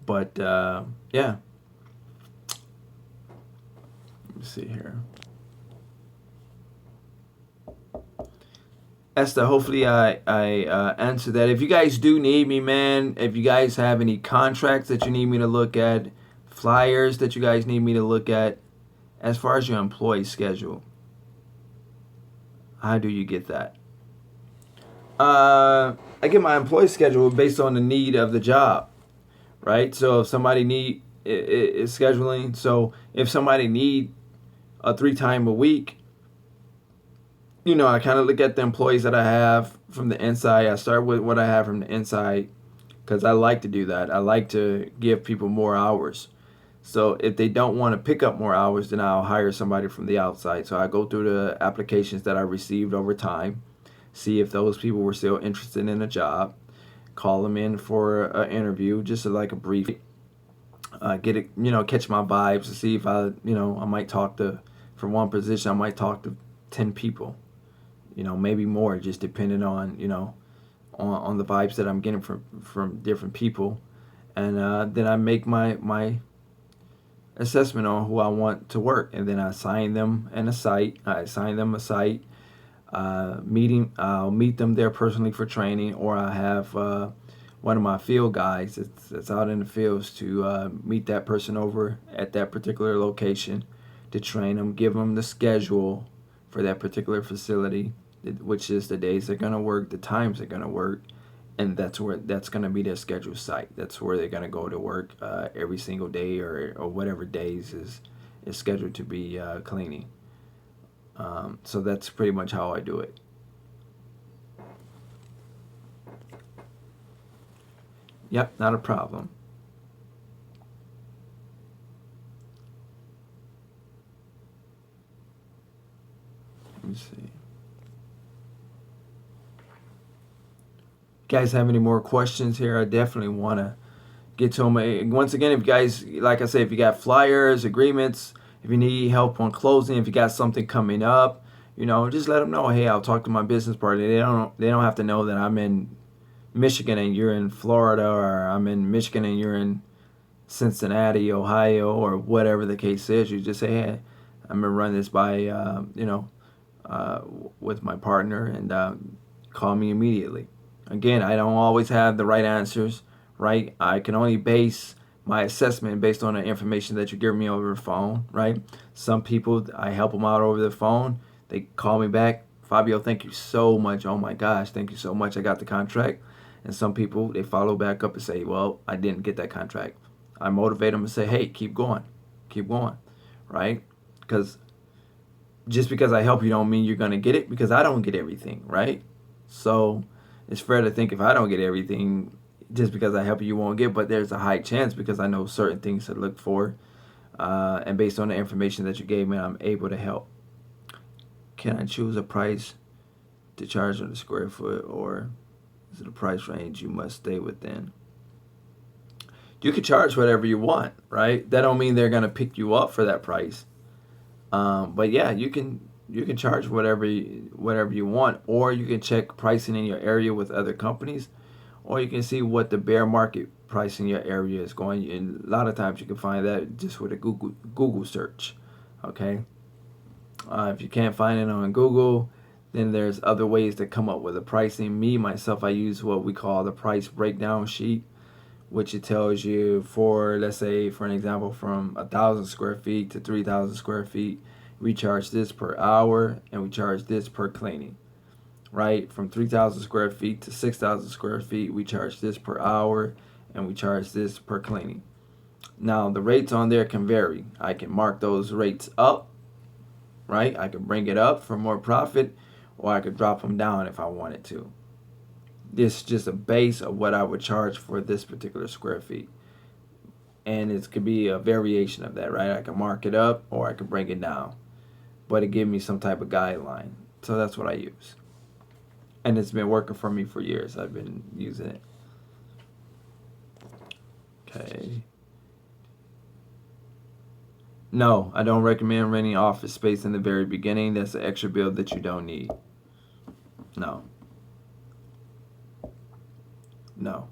But yeah. Let me see here. Esther, hopefully I answered that. If you guys do need me, man, if you guys have any contracts that you need me to look at, flyers that you guys need me to look at, as far as your employee schedule, how do you get that? I get my employee schedule based on the need of the job, right? So if somebody is scheduling, so if somebody need a 3 times a week, I kind of look at the employees that I have from the inside. I start with what I have from the inside, because I like to do that. I like to give people more hours. So if they don't want to pick up more hours, then I'll hire somebody from the outside. So I go through the applications that I received over time, see if those people were still interested in a job, call them in for an interview, just like a brief, get it, catch my vibes to see if I might talk to, for one position, I might talk to 10 people, maybe more, just depending on, on the vibes that I'm getting from different people. And then I make my assessment on who I want to work, and then I assign them a site. I'll meet them there personally for training, or I have one of my field guys that's out in the fields to meet that person over at that particular location to train them, give them the schedule for that particular facility, which is the days they're going to work, the times they're going to work, and that's going to be their scheduled site. That's where they're going to go to work every single day, or whatever days is scheduled to be cleaning. So that's pretty much how I do it. Yep, not a problem. Let me see. Guys have any more questions here? I definitely want to get to them. Once again, if you guys, like I said, if you got flyers, agreements, if you need help on closing, if you got something coming up, just let them know. Hey, I'll talk to my business partner. They don't have to know that I'm in Michigan and you're in Florida, or I'm in Michigan and you're in Cincinnati, Ohio, or whatever the case is. You just say, hey, I'm gonna run this by with my partner, and call me immediately. Again, I don't always have the right answers, right? I can only base my assessment based on the information that you give me over the phone, right? Some people, I help them out over the phone. They call me back, Fabio, thank you so much. Oh my gosh, thank you so much. I got the contract. And some people, they follow back up and say, well, I didn't get that contract. I motivate them and say, hey, keep going, right? Because just because I help you don't mean you're going to get it, because I don't get everything, right? So it's fair to think if I don't get everything, just because I help you won't get, but there's a high chance, because I know certain things to look for, and based on the information that you gave me, I'm able to help. Can I choose a price to charge on the square foot, or is it a price range you must stay within? You can charge whatever you want, right? That don't mean they're gonna pick you up for that price. But yeah, you can charge whatever you want, or you can check pricing in your area with other companies, or you can see what the bear market price in your area is going. And a lot of times you can find that just with a Google search. Okay. If you can't find it on Google, then there's other ways to come up with a pricing. Myself, I use what we call the price breakdown sheet, which it tells you for, let's say, for an example, from 1,000 square feet to 3,000 square feet, we charge this per hour and we charge this per cleaning, right? From 3,000 square feet to 6,000 square feet, we charge this per hour and we charge this per cleaning. Now, the rates on there can vary. I can mark those rates up, right? I could bring it up for more profit, or I could drop them down if I wanted to. This is just a base of what I would charge for this particular square feet. And it could be a variation of that, right? I can mark it up or I could bring it down. But it gives me some type of guideline. So that's what I use. And it's been working for me for years. I've been using it. Okay. No, I don't recommend renting office space in the very beginning. That's an extra bill that you don't need. No. No.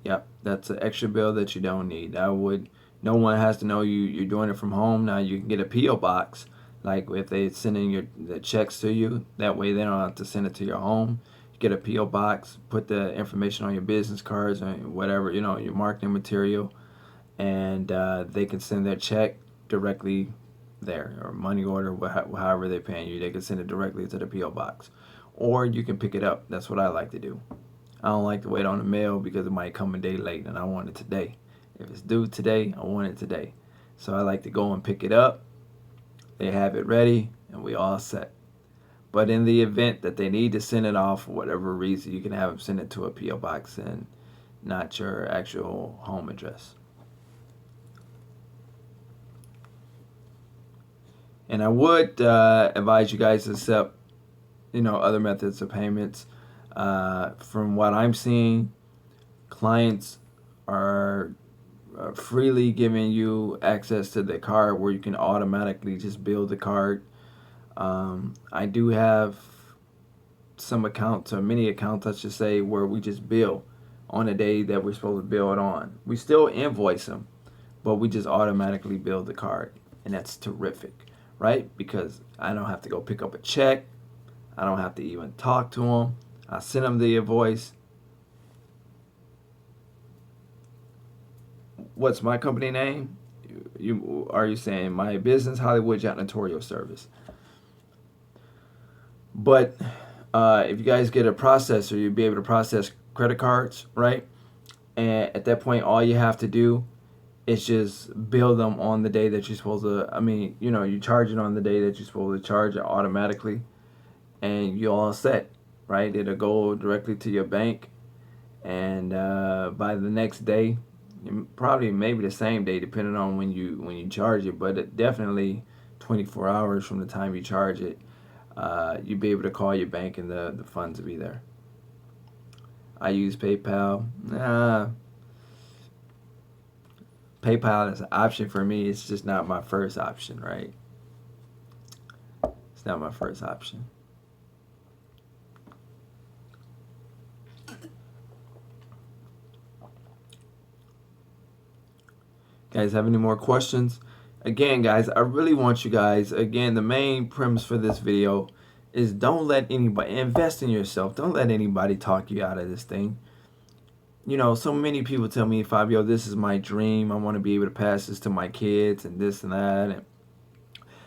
Yep, that's an extra bill that you don't need. No one has to know you're doing it from home. Now you can get a P.O. box, like if they sending the checks to you. That way they don't have to send it to your home. You get a P.O. box, put the information on your business cards or whatever, your marketing material, and they can send their check directly there, or money order, however they're paying you. They can send it directly to the P.O. box, or you can pick it up. That's what I like to do. I don't like to wait on the mail because it might come a day late, and I want it today. If it's due today, I want it today. So I like to go and pick it up. They have it ready, and we all set. But in the event that they need to send it off for whatever reason, you can have them send it to a P.O. box and not your actual home address. And I would advise you guys to accept, other methods of payments. From what I'm seeing, clients are freely giving you access to the card where you can automatically just bill the card. I do have some accounts, or many accounts I should say, where we just bill on the day that we're supposed to bill it on. We still invoice them, but we just automatically bill the card. And that's terrific, right? Because I don't have to go pick up a check. I don't have to even talk to them. I send them the invoice. What's my company name? Are you saying my business, Hollywood Janitorial Service? But if you guys get a processor, you'll be able to process credit cards, right? And at that point, all you have to do is just bill them on the day that you're supposed to. You charge it on the day that you're supposed to charge it automatically, and you're all set, right? It'll go directly to your bank, and by the next day, probably maybe the same day, depending on when you charge it, but it definitely 24 hours from the time you charge it, you'll be able to call your bank and the funds will be there. I use PayPal. PayPal is an option for me. It's just not my first option, right? It's not my first option. Guys, have any more questions? Again, guys, I really want you guys, again, the main premise for this video is don't let anybody, invest in yourself. Don't let anybody talk you out of this thing. So many people tell me, Fabio, this is my dream. I want to be able to pass this to my kids and this and that. And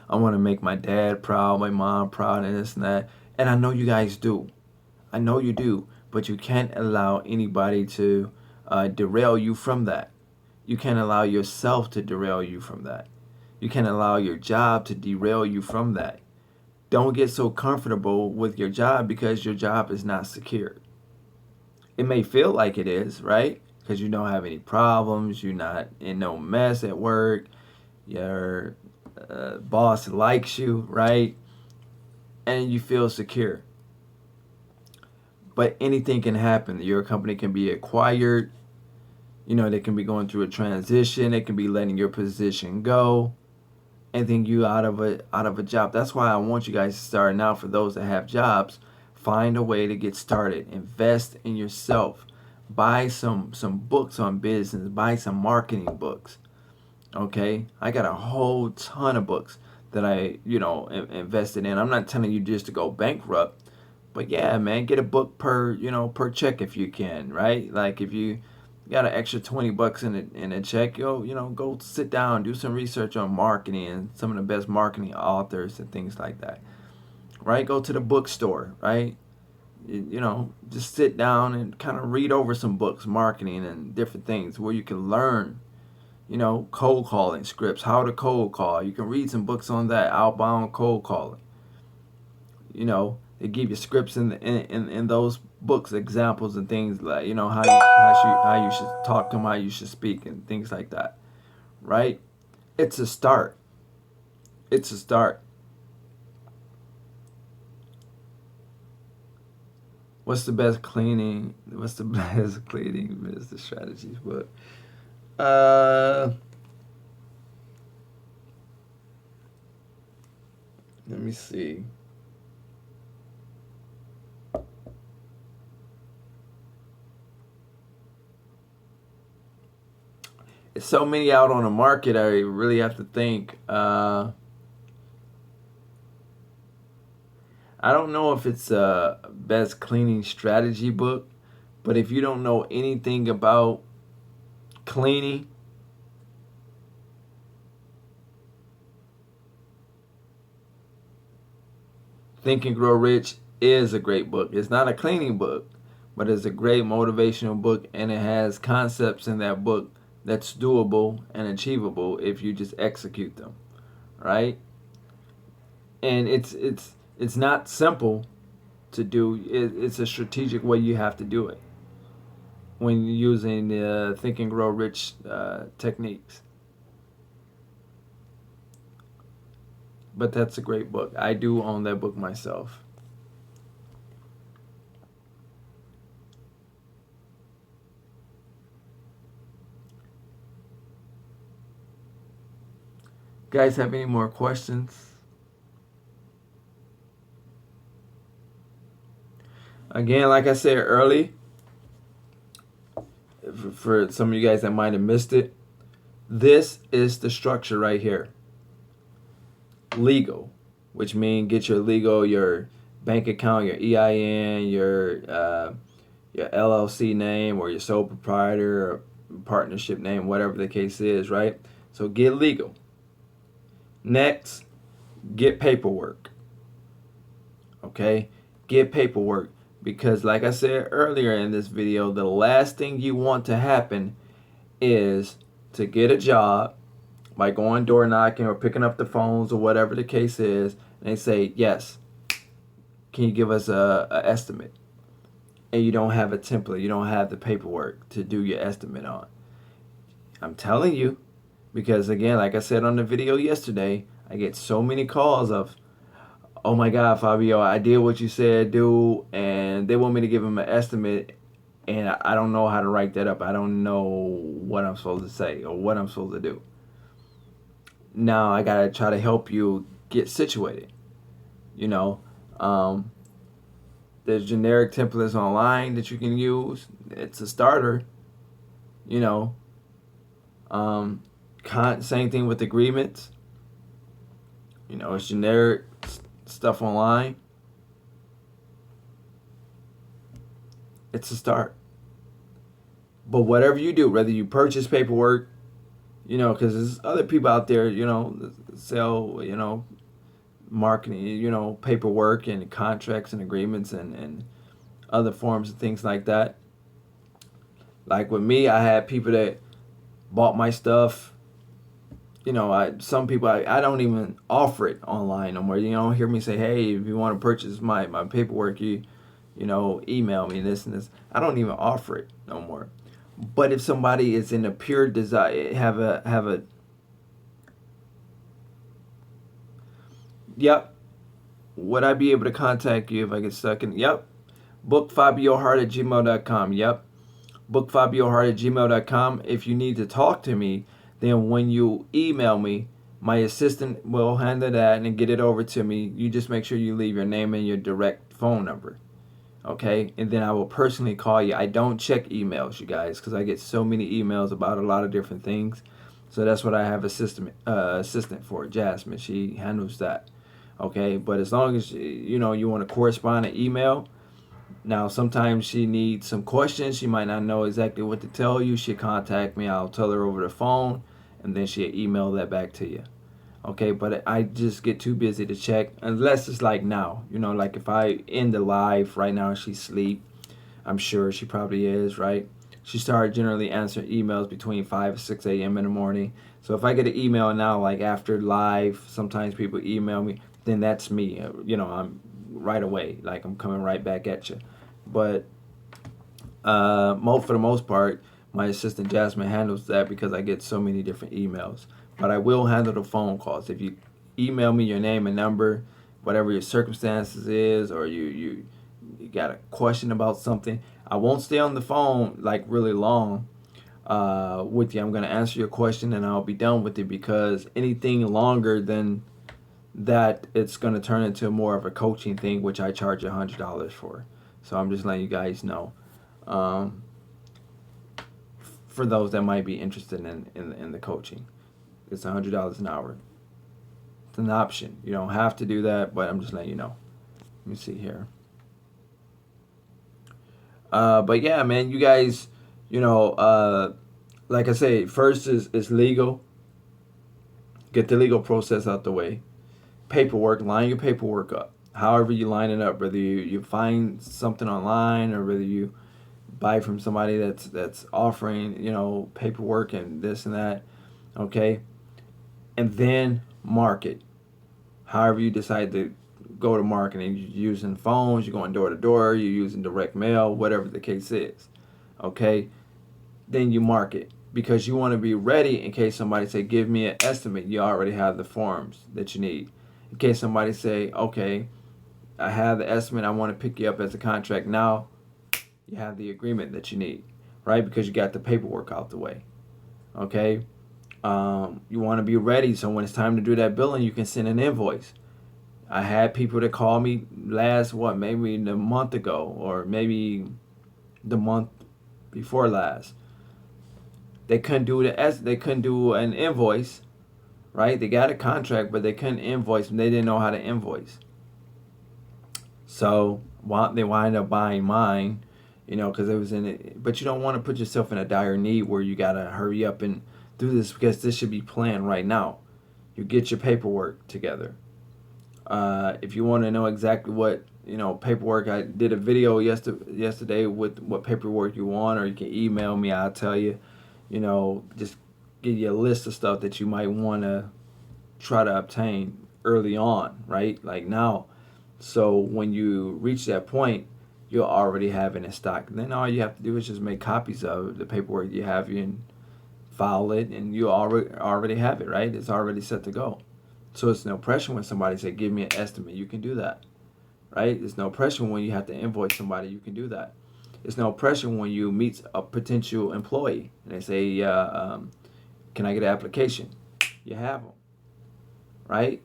I want to make my dad proud, my mom proud, and this and that. And I know you guys do. I know you do. But you can't allow anybody to derail you from that. You can't allow yourself to derail you from that. You can't allow your job to derail you from that. Don't get so comfortable with your job because your job is not secured. It may feel like it is, right? Because you don't have any problems. You're not in no mess at work. Your boss likes you, right? And you feel secure. But anything can happen. Your company can be acquired. They can be going through a transition. They can be letting your position go. Anything you out of a job. That's why I want you guys to start now. For those that have jobs, find a way to get started. Invest in yourself. buy some books on business, buy some marketing books. Okay, I got a whole ton of books that I, invested in. I'm not telling you just to go bankrupt, but yeah, man, get a book per check if you can, right? Like if you got an extra $20 in a check, go sit down, do some research on marketing and some of the best marketing authors and things like that, right? Go to the bookstore, right? Just sit down and kind of read over some books, marketing and different things where you can learn, cold calling scripts, how to cold call. You can read some books on that, outbound cold calling. They give you scripts in those books, examples and things like, how you should talk to them, how you should speak and things like that, right? It's a start. It's a start. What's the best cleaning business strategies book? Let me see. It's so many out on the market. I really have to think. I don't know if it's a best cleaning strategy book, but if you don't know anything about cleaning, Think and Grow Rich is a great book. It's not a cleaning book, but it's a great motivational book, and it has concepts in that book that's doable and achievable if you just execute them, right? And it's not simple to do. It's a strategic way you have to do it when using the Think and Grow Rich techniques. But that's a great book. I do own that book myself. Guys, have any more questions? Again, like I said early, for some of you guys that might have missed it, this is the structure right here. Legal, which means get your bank account, your EIN, your LLC name or your sole proprietor or partnership name, whatever the case is, right? So get legal. Next, get paperwork. Okay? Get paperwork because like I said earlier in this video, the last thing you want to happen is to get a job by going door knocking or picking up the phones or whatever the case is, and they say, yes, can you give us a estimate? And you don't have a template, you don't have the paperwork to do your estimate on. I'm telling you, because again, like I said on the video yesterday, I get so many calls of, oh my God, Fabio, I did what you said do, and they want me to give them an estimate, and I don't know how to write that up. I don't know what I'm supposed to say or what I'm supposed to do. Now I gotta try to help you get situated. There's generic templates online that you can use. It's a starter. Same thing with agreements. It's generic stuff online. It's a start. But whatever you do, whether you purchase paperwork, because there's other people out there, sell, marketing, paperwork and contracts and agreements and other forms of things like that. Like with me, I had people that bought my stuff. Some people, I don't even offer it online no more. You don't hear me say, hey, if you want to purchase my paperwork, email me this and this. I don't even offer it no more. But if somebody is in a pure desire, yep, would I be able to contact you if I get stuck in, yep, bookfabiohart@gmail.com, yep, bookfabiohart@gmail.com. If you need to talk to me, then when you email me, my assistant will handle that and get it over to me. You just make sure you leave your name and your direct phone number. Okay, and then I will personally call you. I don't check emails, you guys, because I get so many emails about a lot of different things. So that's what I have a assistant for, Jasmine. She handles that. Okay, but as long as you know you want to correspond an email. Now sometimes she needs some questions. She might not know exactly what to tell you. She'll contact me. I'll tell her over the phone, and then she'll email that back to you. Okay, but I just get too busy to check unless it's like now. You know, like if I end the live right now and she's asleep, I'm sure she probably is, right? She started generally answering emails between 5 and 6 a.m. in the morning. So if I get an email now, like after live, sometimes people email me, then that's me. You know, I'm right away, like I'm coming right back at you. But for the most part, my assistant Jasmine handles that because I get so many different emails. But I will handle the phone calls. If you email me your name and number, whatever your circumstances is, or you got a question about something, I won't stay on the phone like really long with you. I'm going to answer your question and I'll be done with it, because anything longer than that, it's going to turn into more of a coaching thing, which I charge $100 for. So I'm just letting you guys know. For those that might be interested in the coaching, it's $100 an hour. It's an option. You don't have to do that, but I'm just letting you know. Let me see here. But yeah, man, you guys, you know, like I say, first is legal. Get the legal process out the way. Paperwork, line your paperwork up. However you line it up, whether you find something online or whether you buy from somebody that's offering, you know, paperwork and this and that, okay? And then market. However you decide to go to marketing, you're using phones, you're going door to door, you're using direct mail, whatever the case is, okay? Then you market, because you want to be ready in case somebody say, give me an estimate. You already have the forms that you need. In case somebody say, okay, I have the estimate, I want to pick you up as a contract now, you have the agreement that you need, right? Because you got the paperwork out the way, okay? You want to be ready so when it's time to do that billing, you can send an invoice. I had people that called me maybe the month ago, or maybe the month before last. They couldn't do an invoice, right? They got a contract, but they couldn't invoice, and they didn't know how to invoice. So they wind up buying mine, you know, because it was in it. But you don't want to put yourself in a dire need where you gotta hurry up and do this, because this should be planned right now. You get your paperwork together. If you want to know exactly what, you know, paperwork, I did a video yesterday with what paperwork you want, or you can email me. I'll tell you, you know, just give you a list of stuff that you might want to try to obtain early on, right? Like now. So when you reach that point, you'll already have it in stock. And then all you have to do is just make copies of the paperwork you have, and file it, and you already have it, right? It's already set to go. So it's no pressure when somebody say, give me an estimate. You can do that, right? It's no pressure when you have to invoice somebody. You can do that. It's no pressure when you meet a potential employee and they say, can I get an application? You have them, right?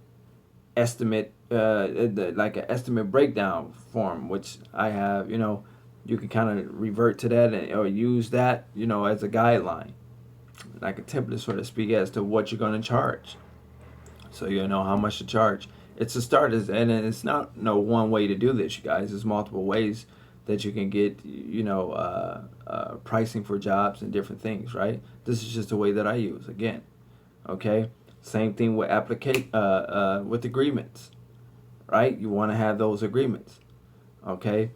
Estimate, like an estimate breakdown form, which I have, you know, you can kind of revert to that or use that, you know, as a guideline, like a template, so to speak, as to what you're going to charge. So you know how much to charge. It's a start, and it's not no one way to do this, you guys. There's multiple ways that you can get, you know, pricing for jobs and different things, right? This is just the way that I use, again, okay? Same thing with with agreements, right? You want to have those agreements, okay?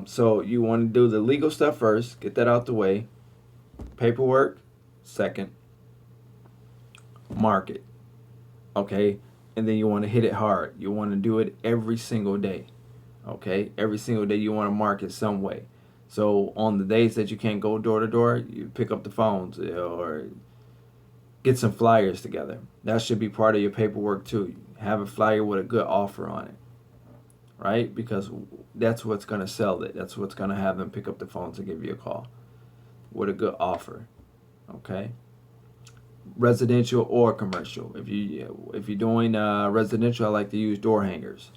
So you want to do the legal stuff first, get that out the way. Paperwork, second. Market, okay? And then you want to hit it hard. You want to do it every single day, okay? Every single day you want to market some way. So on the days that you can't go door to door, you pick up the phones or get some flyers together. That should be part of your paperwork too. Have a flyer with a good offer on it, right? Because that's what's going to sell it. That's what's going to have them pick up the phones and give you a call with a good offer, okay? Residential or commercial. If you're doing residential, I like to use door hangers.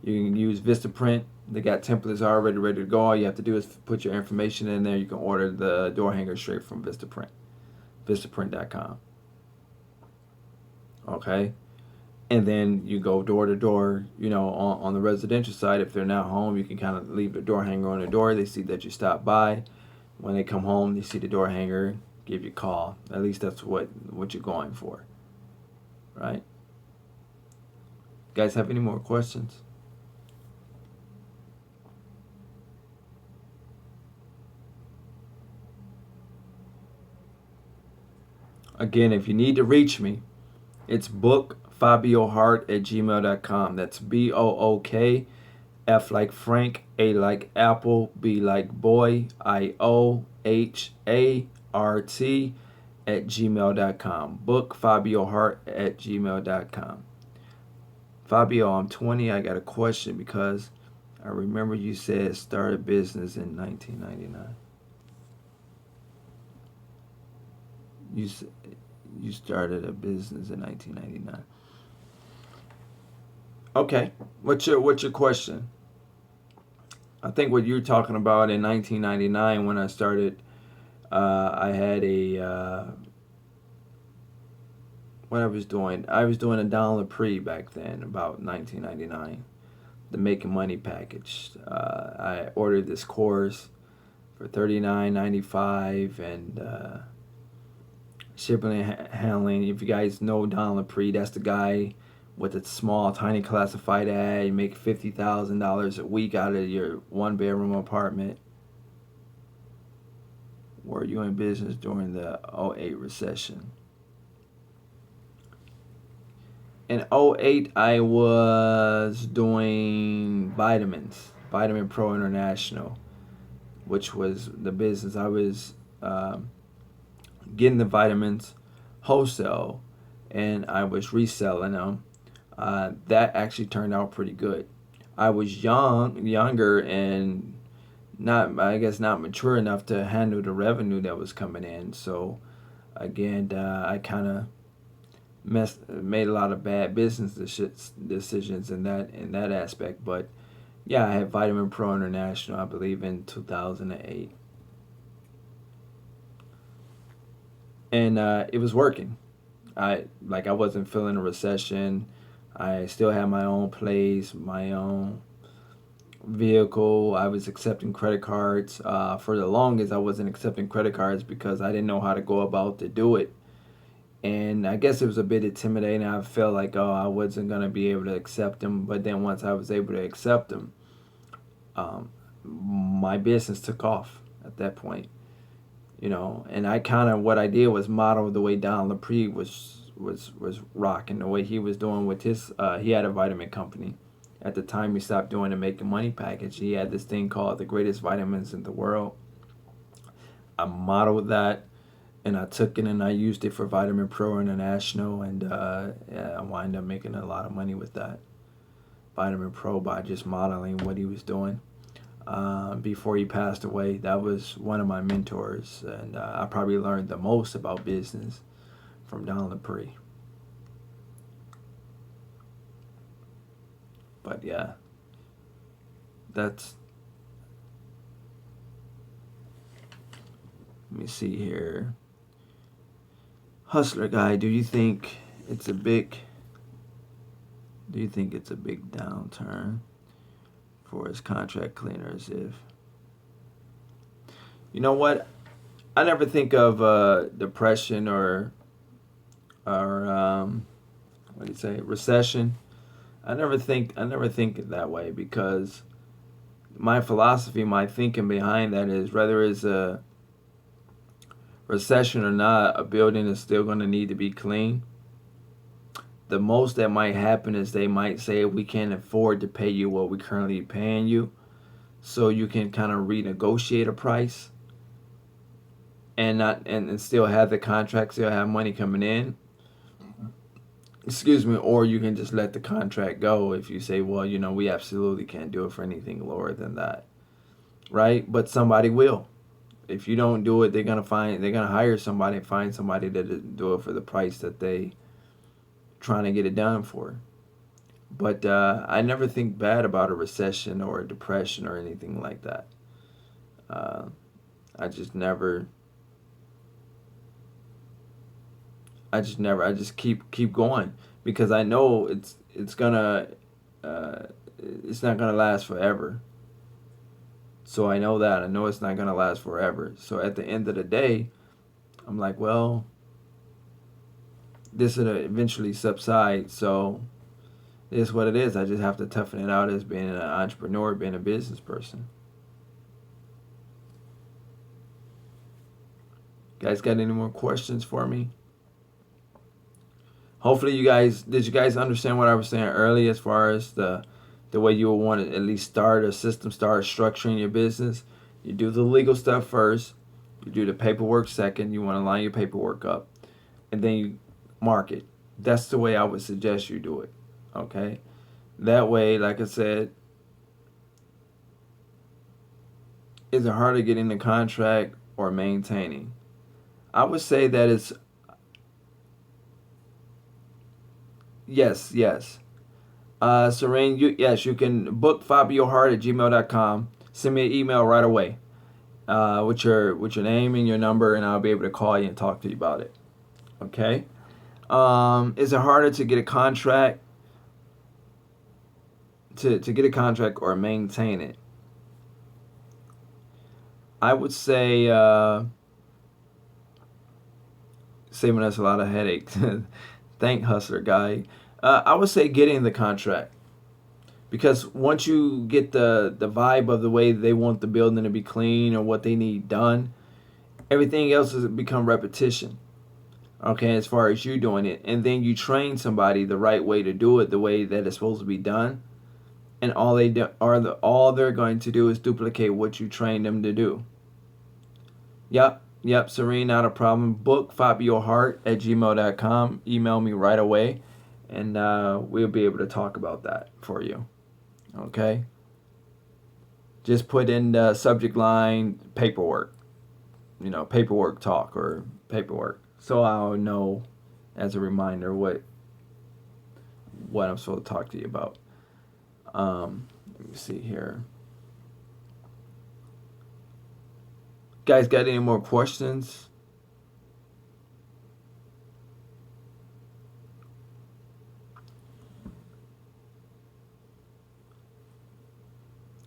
You can use Vistaprint They got templates already ready to go. All you have to do is put your information in there. You can order the door hanger straight from Vistaprint, vistaprint.com. Okay? And then you go door to door, on the residential side. If they're not home, you can kind of leave the door hanger on the door. They see that you stopped by. When they come home, they see the door hanger, give you a call. At least that's what you're going for. Right? Guys, have any more questions? Again, if you need to reach me, it's bookfabiohart@gmail.com. That's BOOK, F like Frank, A like Apple, B like boy, IOHART @gmail.com. Bookfabiohart@gmail.com. Fabio, I'm 20. I got a question because I remember you said start a business in 1999. You started a business in 1999. Okay. What's your question? I think what you're talking about in 1999 when I started, I had what I was doing. I was doing a download pre back then, about 1999, the Making Money package. I ordered this course for $39.95 and shipping and handling. If you guys know Don LaPree, that's the guy with a small, tiny classified ad. You make $50,000 a week out of your one-bedroom apartment. Were you in business during the '08 recession? In '08, I was doing vitamins, Vitamin Pro International, which was the business. I was getting the vitamins wholesale, and I was reselling them. That actually turned out pretty good. I was younger, and not mature enough to handle the revenue that was coming in. So again, I kind of made a lot of bad business decisions in that aspect. But yeah, I had Vitamin Pro International, I believe, in 2008. And it was working. I wasn't feeling a recession. I still had my own place, my own vehicle. I was accepting credit cards. For the longest, I wasn't accepting credit cards because I didn't know how to go about to do it. And I guess it was a bit intimidating. I felt like, I wasn't going to be able to accept them. But then once I was able to accept them, my business took off at that point. And I kind of, what I did was model the way Don LaPree was rocking, the way he was doing with his, he had a vitamin company. At the time he stopped doing the Making Money package, he had this thing called the greatest vitamins in the world. I modeled that, and I took it and I used it for Vitamin Pro International, and I wound up making a lot of money with that Vitamin Pro by just modeling what he was doing. Before he passed away, that was one of my mentors, and I probably learned the most about business from Don LaPree. But yeah, let me see here. Hustler guy, do you think it's a big downturn for his contract cleaners? If you know what, I never think of depression or what do you say, recession. I never think it that way, because my philosophy, my thinking behind that is, whether it's a recession or not, a building is still going to need to be clean. The most that might happen is they might say, we can't afford to pay you what we're currently paying you, so you can kind of renegotiate a price and still have the contract, still have money coming in. Excuse me, or you can just let the contract go if you say, well, we absolutely can't do it for anything lower than that, right? But somebody will. If you don't do it, they're gonna hire somebody and find somebody to do it for the price that they trying to get it done for. But I never think bad about a recession or a depression or anything like that. Uh, I just never. I just keep going because I know uh, it's not gonna last forever. So I know that. I know it's not gonna last forever. So at the end of the day, I'm like, well, this will eventually subside. So it is what it is. I just have to toughen it out as being an entrepreneur, being a business person. Guys, got any more questions for me? Hopefully, you guys understand what I was saying earlier as far as the way you will want to at least start a system, start structuring your business. You do the legal stuff first. You do the paperwork second. You want to line your paperwork up, and then you market. That's the way I would suggest you do it. Okay, that way, like I said, is it harder getting the contract or maintaining? I would say that it's yes, yes. Serene, yes, you can book FabioHart at gmail.com. Send me an email right away with your name and your number, and I'll be able to call you and talk to you about it. Okay. Is it harder to get a contract to get a contract or maintain it? I would say saving us a lot of headaches. Thank Hustler Guy. I would say getting the contract. Because once you get the vibe of the way they want the building to be clean or what they need done, everything else has become repetition. Okay, as far as you doing it, and then you train somebody the right way to do it, the way that it's supposed to be done, and all they're going to do is duplicate what you trained them to do. Yep, Serene, not a problem. Book FabioHart at gmail.com. Email me right away, and we'll be able to talk about that for you. Okay? Just put in the subject line paperwork. Paperwork talk or paperwork. So I'll know as a reminder what I'm supposed to talk to you about. Let me see here. Guys, got any more questions?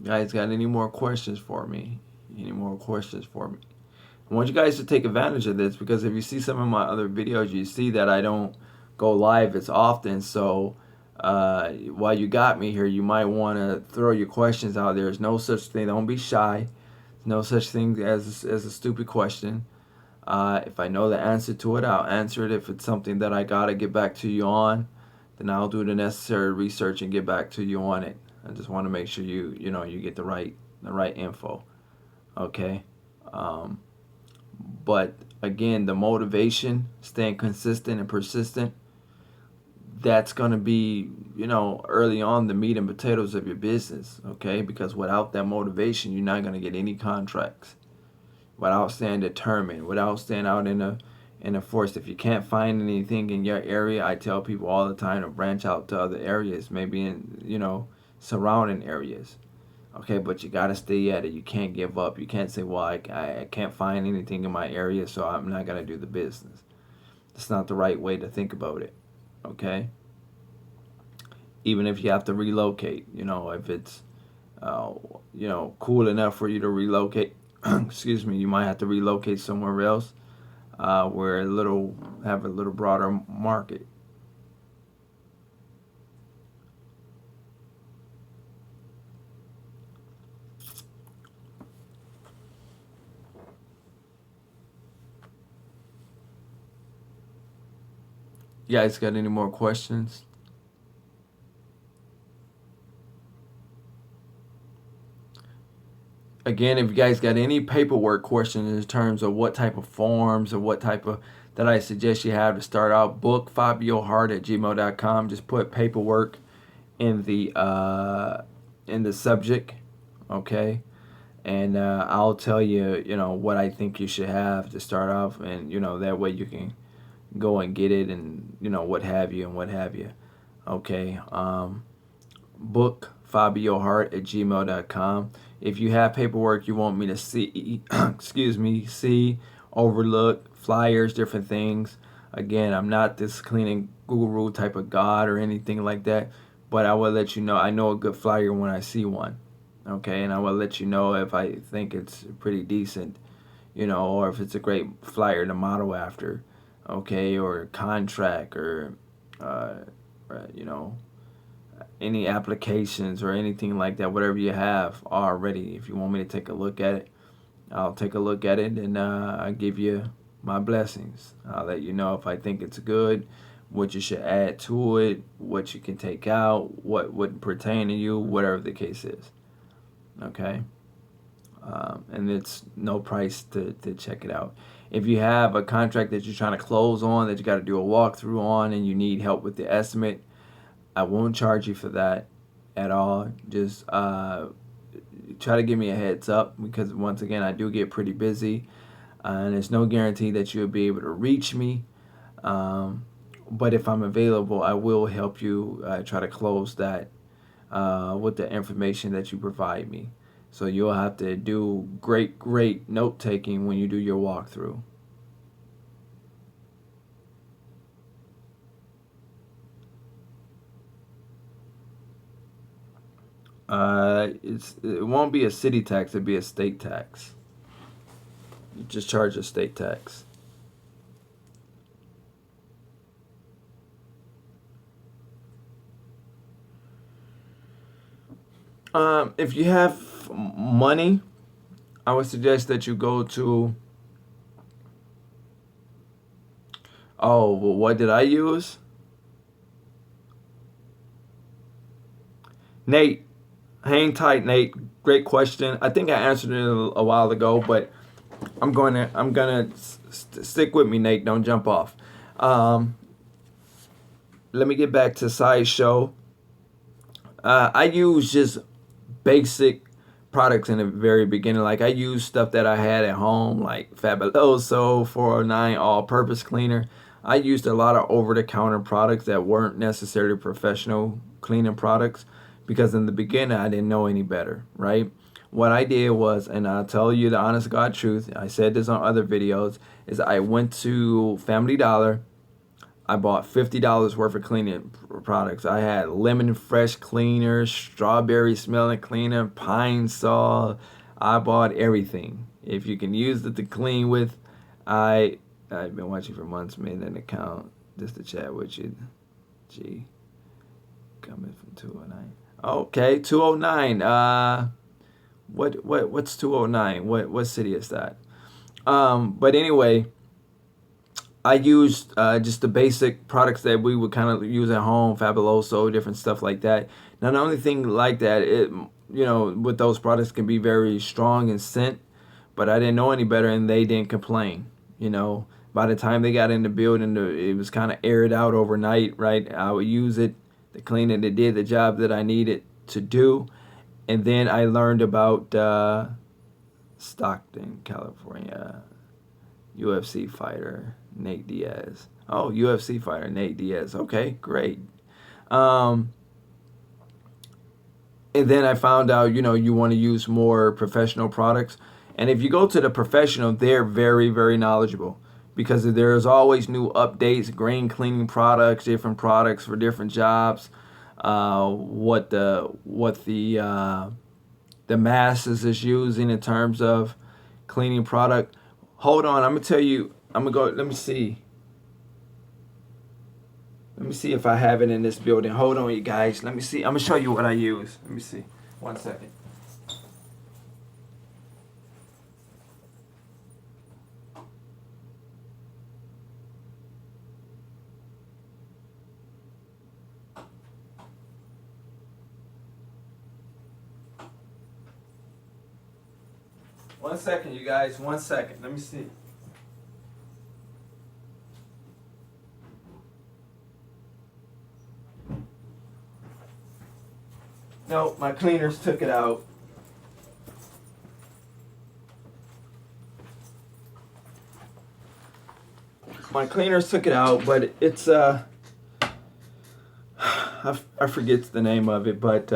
Guys, got any more questions for me? Any more questions for me? I want you guys to take advantage of this because if you see some of my other videos, you see that I don't go live as often. So while you got me here, you might want to throw your questions out there. There's no such thing. Don't be shy. No such thing as a stupid question. If I know the answer to it, I'll answer it. If it's something that I gotta get back to you on, then I'll do the necessary research and get back to you on it. I just want to make sure you get the right info. Okay. But again, the motivation, staying consistent and persistent, that's going to be, early on the meat and potatoes of your business, okay? Because without that motivation, you're not going to get any contracts. Without staying determined, without staying out in a forest. If you can't find anything in your area, I tell people all the time to branch out to other areas, maybe in, surrounding areas. Okay, but you got to stay at it. You can't give up. You can't say, well, I can't find anything in my area, so I'm not going to do the business. That's not the right way to think about it. Okay? Even if you have to relocate, if it's, cool enough for you to relocate, excuse me, you might have to relocate somewhere else where have a little broader market. You guys got any more questions? Again, if you guys got any paperwork questions in terms of what type of forms or what type of that I suggest you have to start out, book FabioHart at gmail.com. Just put paperwork in the subject, okay? And I'll tell you, what I think you should have to start off, and that way you can go and get it, and what have you, okay? bookfabiohart@gmail.com. If you have paperwork you want me to see, see, overlook, flyers, different things. Again, I'm not this cleaning guru type of god or anything like that, but I will let you know. I know a good flyer when I see one, okay? And I will let you know if I think it's pretty decent, or if it's a great flyer to model after, okay? Or contract, or, any applications or anything like that, whatever you have already. If you want me to take a look at it, I'll take a look at it, and I'll give you my blessings. I'll let you know if I think it's good, what you should add to it, what you can take out, what would pertain to you, whatever the case is. Okay? And it's no price to check it out. If you have a contract that you're trying to close on, that you got to do a walkthrough on, and you need help with the estimate, I won't charge you for that at all. Just try to give me a heads up, because once again, I do get pretty busy, and there's no guarantee that you'll be able to reach me. But if I'm available, I will help you try to close that with the information that you provide me. So you'll have to do great note taking when you do your walkthrough. It won't be a city tax, it'll be a state tax. You just charge a state tax. If you have money, I would suggest that you go to, oh, well, what did I use? Nate, hang tight, Nate. Great question. I think I answered it a while ago, but I'm gonna stick with me, Nate. Don't jump off. Let me get back to Sideshow. I use just basic products in the very beginning. Like I use stuff that I had at home, like Fabuloso 409 all-purpose cleaner. I used a lot of over-the-counter products that weren't necessarily professional cleaning products, because in the beginning I didn't know any better, right? What I did was, and I'll tell you the honest God truth, I said this on other videos, is I went to Family Dollar. I bought $50 worth of cleaning products. I had lemon fresh cleaner, strawberry smelling cleaner, pine Sol. I bought everything. If you can use it to clean with, I've been watching for months, made an account just to chat with you. Gee, coming from 209. Okay, 209. What's 209? What city is that? But anyway, I used just the basic products that we would kind of use at home, Fabuloso, different stuff like that. Now, the only thing like that, with those products can be very strong in scent, but I didn't know any better, and they didn't complain. By the time they got in the building, it was kind of aired out overnight, right? I would use it to clean it. It did the job that I needed to do. And then I learned about Stockton, California, UFC fighter Nate Diaz. Oh, UFC fighter Nate Diaz. Okay, great. And then I found out, you want to use more professional products. And if you go to the professional, they're very, very knowledgeable, because there's always new updates, grain cleaning products, different products for different jobs. What the masses is using in terms of cleaning product. Hold on, I'm gonna tell you. I'm gonna go. Let me see. Let me see if I have it in this building. Hold on, you guys. Let me see. I'm gonna show you what I use. Let me see. 1 second. One second, you guys. 1 second. Let me see. No, my cleaners took it out. My cleaners took it out, but it's I forget the name of it, but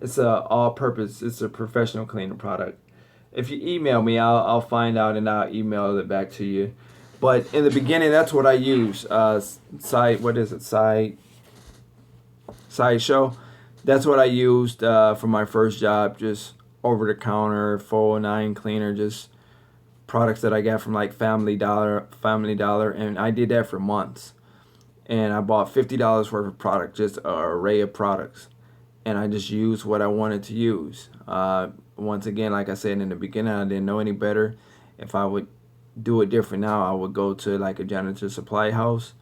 it's a all-purpose. It's a professional cleaning product. If you email me, I'll find out and I'll email it back to you. But in the beginning, that's what I use. What is it? Sideshow. That's what I used for my first job. Just over the counter, 409 cleaner, just products that I got from like Family Dollar, and I did that for months. And I bought $50 worth of product, just an array of products, and I just used what I wanted to use. Once again, like I said in the beginning, I didn't know any better. If I would do it different now, I would go to like a janitor supply house,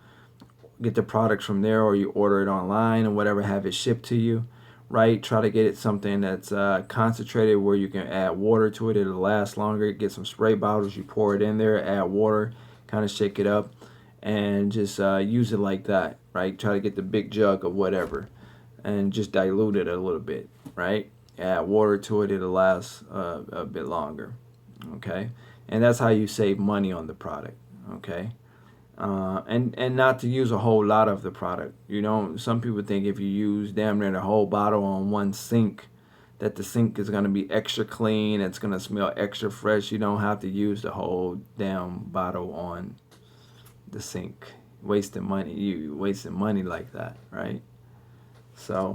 get the products from there, or you order it online or whatever, have it shipped to you, right? Try to get it something that's concentrated where you can add water to it. It'll last longer. Get some spray bottles, you pour it in there, add water, kind of shake it up, and just use it like that, right? Try to get the big jug of whatever and just dilute it a little bit, right? Add water to it, it'll last a bit longer, okay? And that's how you save money on the product, okay? And not to use a whole lot of the product. You know, some people think if you use damn near the whole bottle on one sink, that the sink is going to be extra clean, it's going to smell extra fresh. You don't have to use the whole damn bottle on the sink. Wasting money. You wasting money like that, right? So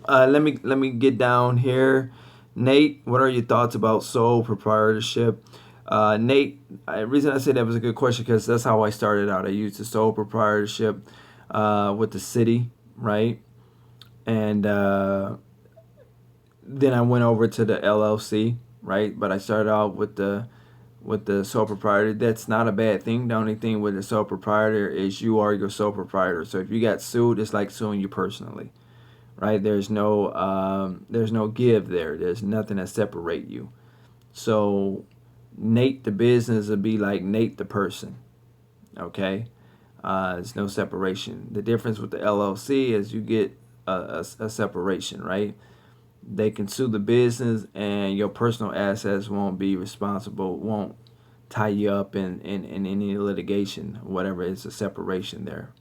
let me get down here. Nate, what are your thoughts about sole proprietorship? Nate, the reason I said that was a good question because that's how I started out. I used the sole proprietorship with the city, right? And then I went over to the LLC, right? But I started out with the sole proprietor. That's not a bad thing. The only thing with the sole proprietor is you are your sole proprietor. So if you got sued, it's like suing you personally, right? There's no give there. There's nothing that separate you. So Nate the business would be like Nate the person, okay? There's no separation. The difference with the LLC is you get a separation, right? They can sue the business and your personal assets won't be responsible, won't tie you up in any litigation, whatever. It's a separation there.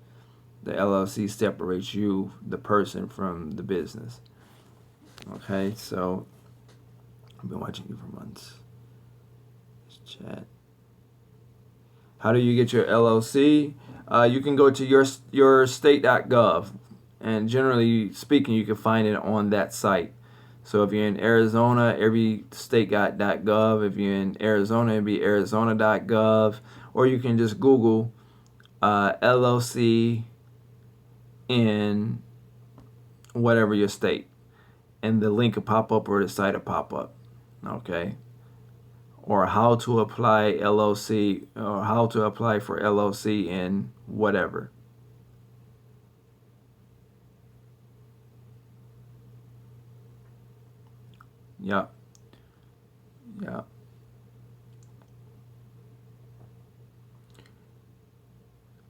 The LLC separates you, the person, from the business. Okay, so I've been watching you for months. Chat. How do you get your LLC? You can go to your state.gov, and generally speaking, you can find it on that site. So if you're in Arizona, every state got .gov. If you're in Arizona, it'd be arizona.gov, or you can just Google LLC in whatever your state, and the link will pop up or the site will pop up. Okay. Or how to apply LLC, or how to apply for LLC in whatever. Yeah. Yeah.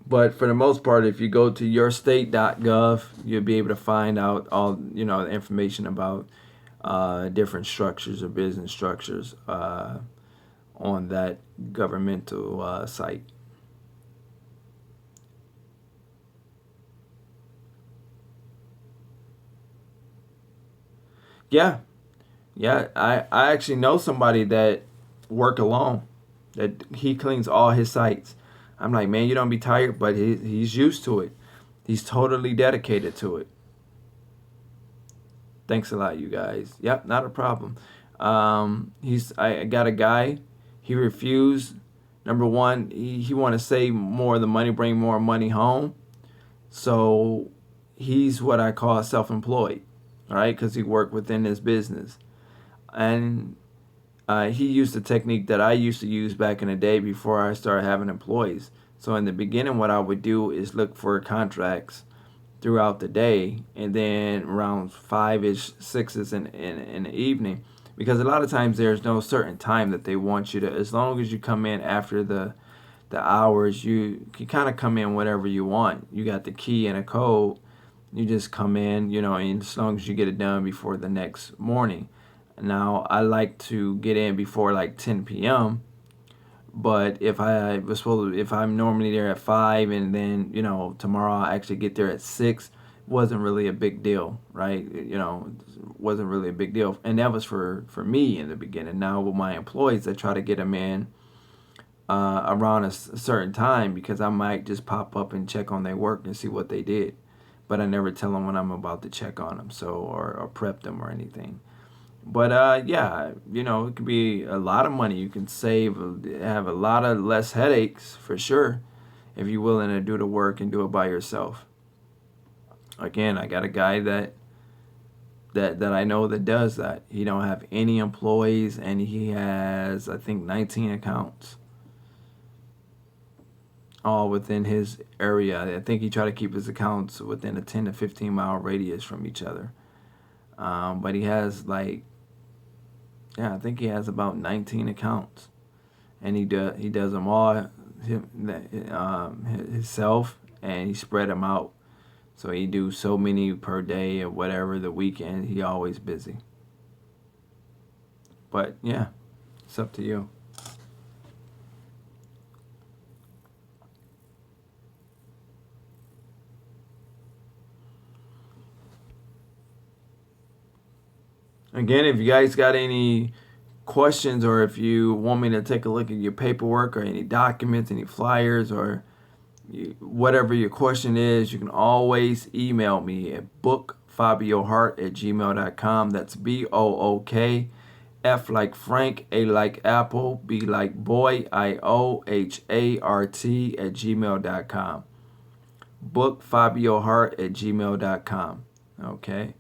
But for the most part, if you go to yourstate.gov, you'll be able to find out all, the information about different structures or business structures on that governmental site. Yeah, I actually know somebody that work alone, that he cleans all his sites. I'm like, man, you don't be tired, but he's used to it. He's totally dedicated to it. Thanks a lot, you guys. Yep, not a problem. I got a guy. He refused. Number one, he want to save more of the money, bring more money home. So he's what I call self-employed, right? Because he worked within his business. And he used the technique that I used to use back in the day before I started having employees. So in the beginning, what I would do is look for contracts throughout the day, and then around 5-ish, 6-ish in the evening, because a lot of times there's no certain time that they want you to, as long as you come in after the hours, you can kind of come in whatever you want. You got the key and a code, you just come in, and as long as you get it done before the next morning. Now, I like to get in before like 10 p.m., But if I'm normally there at 5, and then tomorrow I actually get there at 6, wasn't really a big deal, right? Wasn't really a big deal, and that was for me in the beginning. Now with my employees, I try to get them in around a certain time, because I might just pop up and check on their work and see what they did, but I never tell them when I'm about to check on them, so or prep them or anything. But yeah, it could be a lot of money you can save, have a lot of less headaches for sure, if you're willing to do the work and do it by yourself. Again, I got a guy that I know that does that. He don't have any employees, and he has, I think, 19 accounts, all within his area. I think he try to keep his accounts within a 10 to 15 mile radius from each other. But he has I think he has about 19 accounts, and he does them all himself, and he spread them out. So he do so many per day or whatever. The weekend, he always busy. But yeah, it's up to you. Again, if you guys got any questions, or if you want me to take a look at your paperwork or any documents, any flyers, or whatever your question is, you can always email me at bookfabiohart@gmail.com. That's BOOK, F like Frank, A like Apple, B like boy, IOHART@gmail.com. Bookfabiohart@gmail.com. Okay.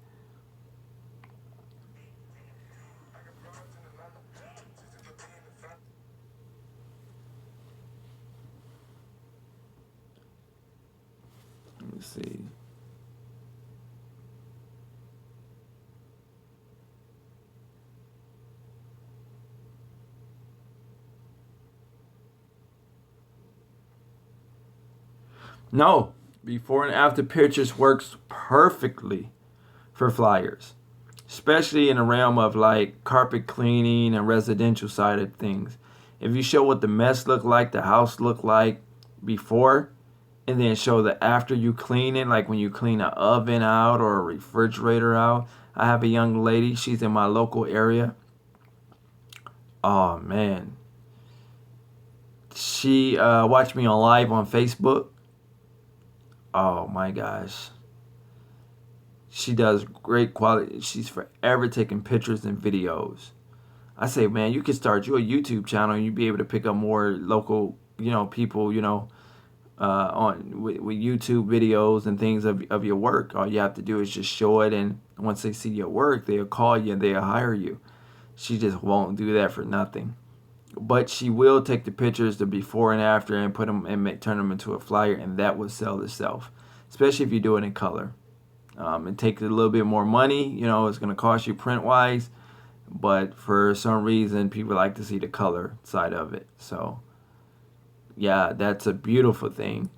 Let me see. No, before and after pictures works perfectly for flyers, especially in the realm of like carpet cleaning and residential side of things. If you show what the mess looked like, the house looked like before, and then show the after you clean it, like when you clean an oven out or a refrigerator out. I have a young lady, she's in my local area. Oh man, she watched me on live on Facebook. Oh my gosh, she does great quality. She's forever taking pictures and videos. I say, man, you could start your YouTube channel, and you'd be able to pick up more local, people, on with YouTube videos and things of your work. All you have to do is just show it, and once they see your work, they'll call you and they'll hire you. She just won't do that for nothing. But she will take the pictures, the before and after, and put them and turn them into a flyer, and that will sell itself, especially if you do it in color. It takes a little bit more money, it's going to cost you print wise, but for some reason people like to see the color side of it. So yeah, that's a beautiful thing.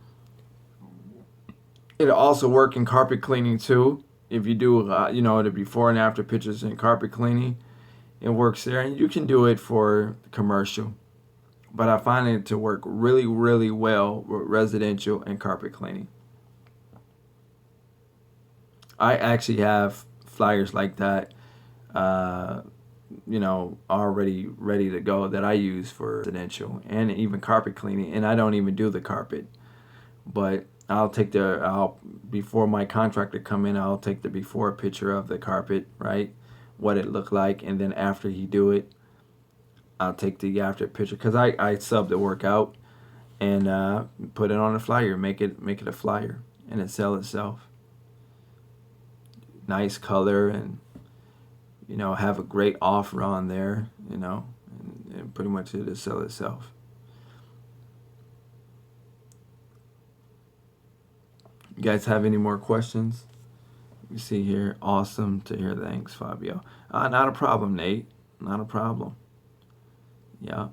It'll also work in carpet cleaning too. If you do, the before and after pictures in carpet cleaning, it works there, and you can do it for commercial. But I find it to work really, really well with residential and carpet cleaning. I actually have flyers like that, already ready to go that I use for residential and even carpet cleaning. And I don't even do the carpet, but before my contractor come in, I'll take the before picture of the carpet, right? What it looked like, and then after he do it, I'll take the after picture, because I sub the work out and put it on a flyer, make it a flyer, and it sell itself. Nice color, and have a great offer on there, and pretty much it'll sell itself. You guys have any more questions? You see here, awesome to hear. Thanks, Fabio. Not a problem, Nate. Not a problem. Yeah,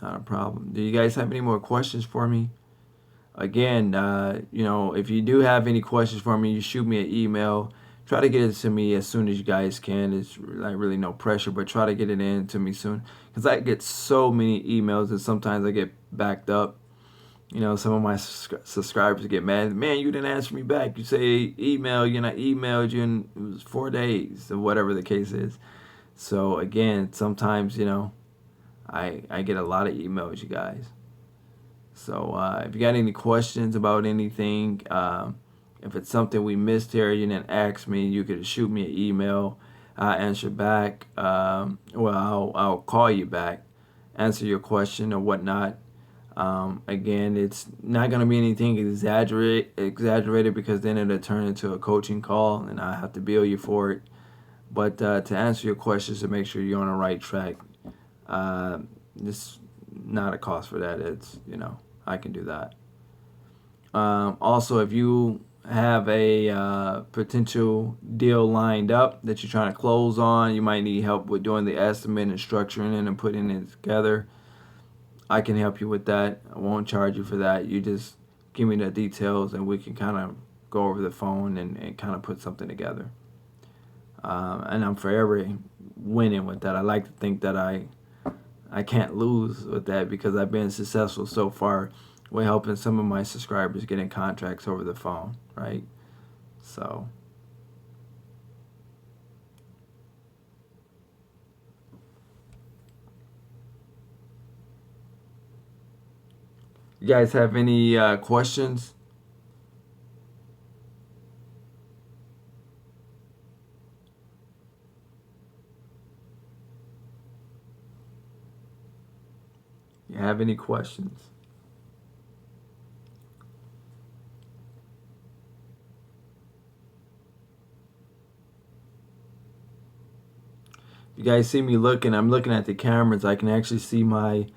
not a problem. Do you guys have any more questions for me? Again, if you do have any questions for me, you shoot me an email, try to get it to me as soon as you guys can. It's like really no pressure, but try to get it in to me soon, because I get so many emails and sometimes I get backed up. Some of my subscribers get mad. Man, you didn't answer me back. You say email, and I emailed you, and it was 4 days, or whatever the case is. So again, sometimes I get a lot of emails, you guys. So if you got any questions about anything, if it's something we missed here, you didn't ask me, you could shoot me an email. I'll answer back. I'll call you back, answer your question or whatnot. Again, it's not going to be anything exaggerated, because then it'll turn into a coaching call and I have to bill you for it. But to answer your questions, to make sure you're on the right track, it's not a cost for that. It's, I can do that. Also, if you have a potential deal lined up that you're trying to close on, you might need help with doing the estimate and structuring it and putting it together, I can help you with that. I won't charge you for that. You just give me the details and we can kind of go over the phone and kind of put something together. And I'm forever winning with that. I like to think that I can't lose with that, because I've been successful so far with helping some of my subscribers getting contracts over the phone, right? So you guys have any questions? You have any questions? You guys see me looking, I'm looking at the cameras. I can actually see my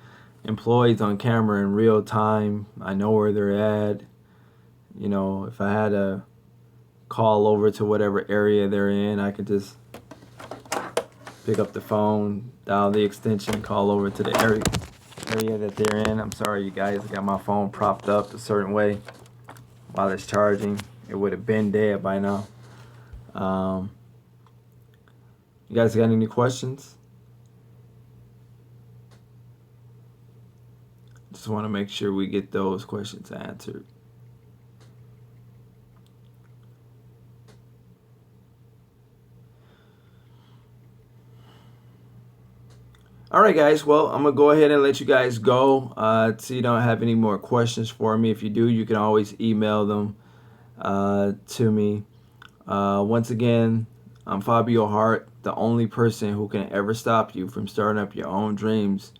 employees on camera in real time. I know where they're at. If I had to call over to whatever area they're in, I could just pick up the phone, dial the extension, call over to the area that they're in. I'm sorry, you guys, I got my phone propped up a certain way while it's charging. It would have been dead by now. You guys got any questions? Just want to make sure we get those questions answered. All right, guys. Well, I'm going to go ahead and let you guys go. So you don't have any more questions for me. If you do, you can always email them to me. Once again, I'm Fabio Hart. The only person who can ever stop you from starting up your own dreams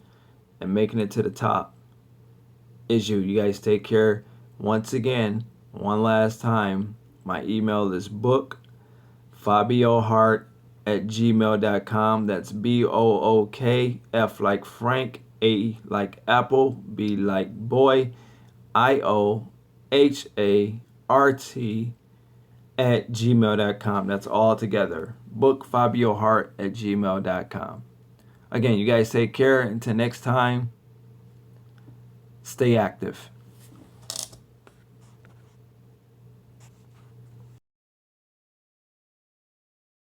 and making it to the top is you. You guys take care. Once again, one last time, my email is bookfabiohart@gmail.com. That's BOOK, F like Frank, A like Apple, B like boy, IOHART@gmail.com. That's all together. Bookfabiohart@gmail.com. Again, you guys take care. Until next time, stay active.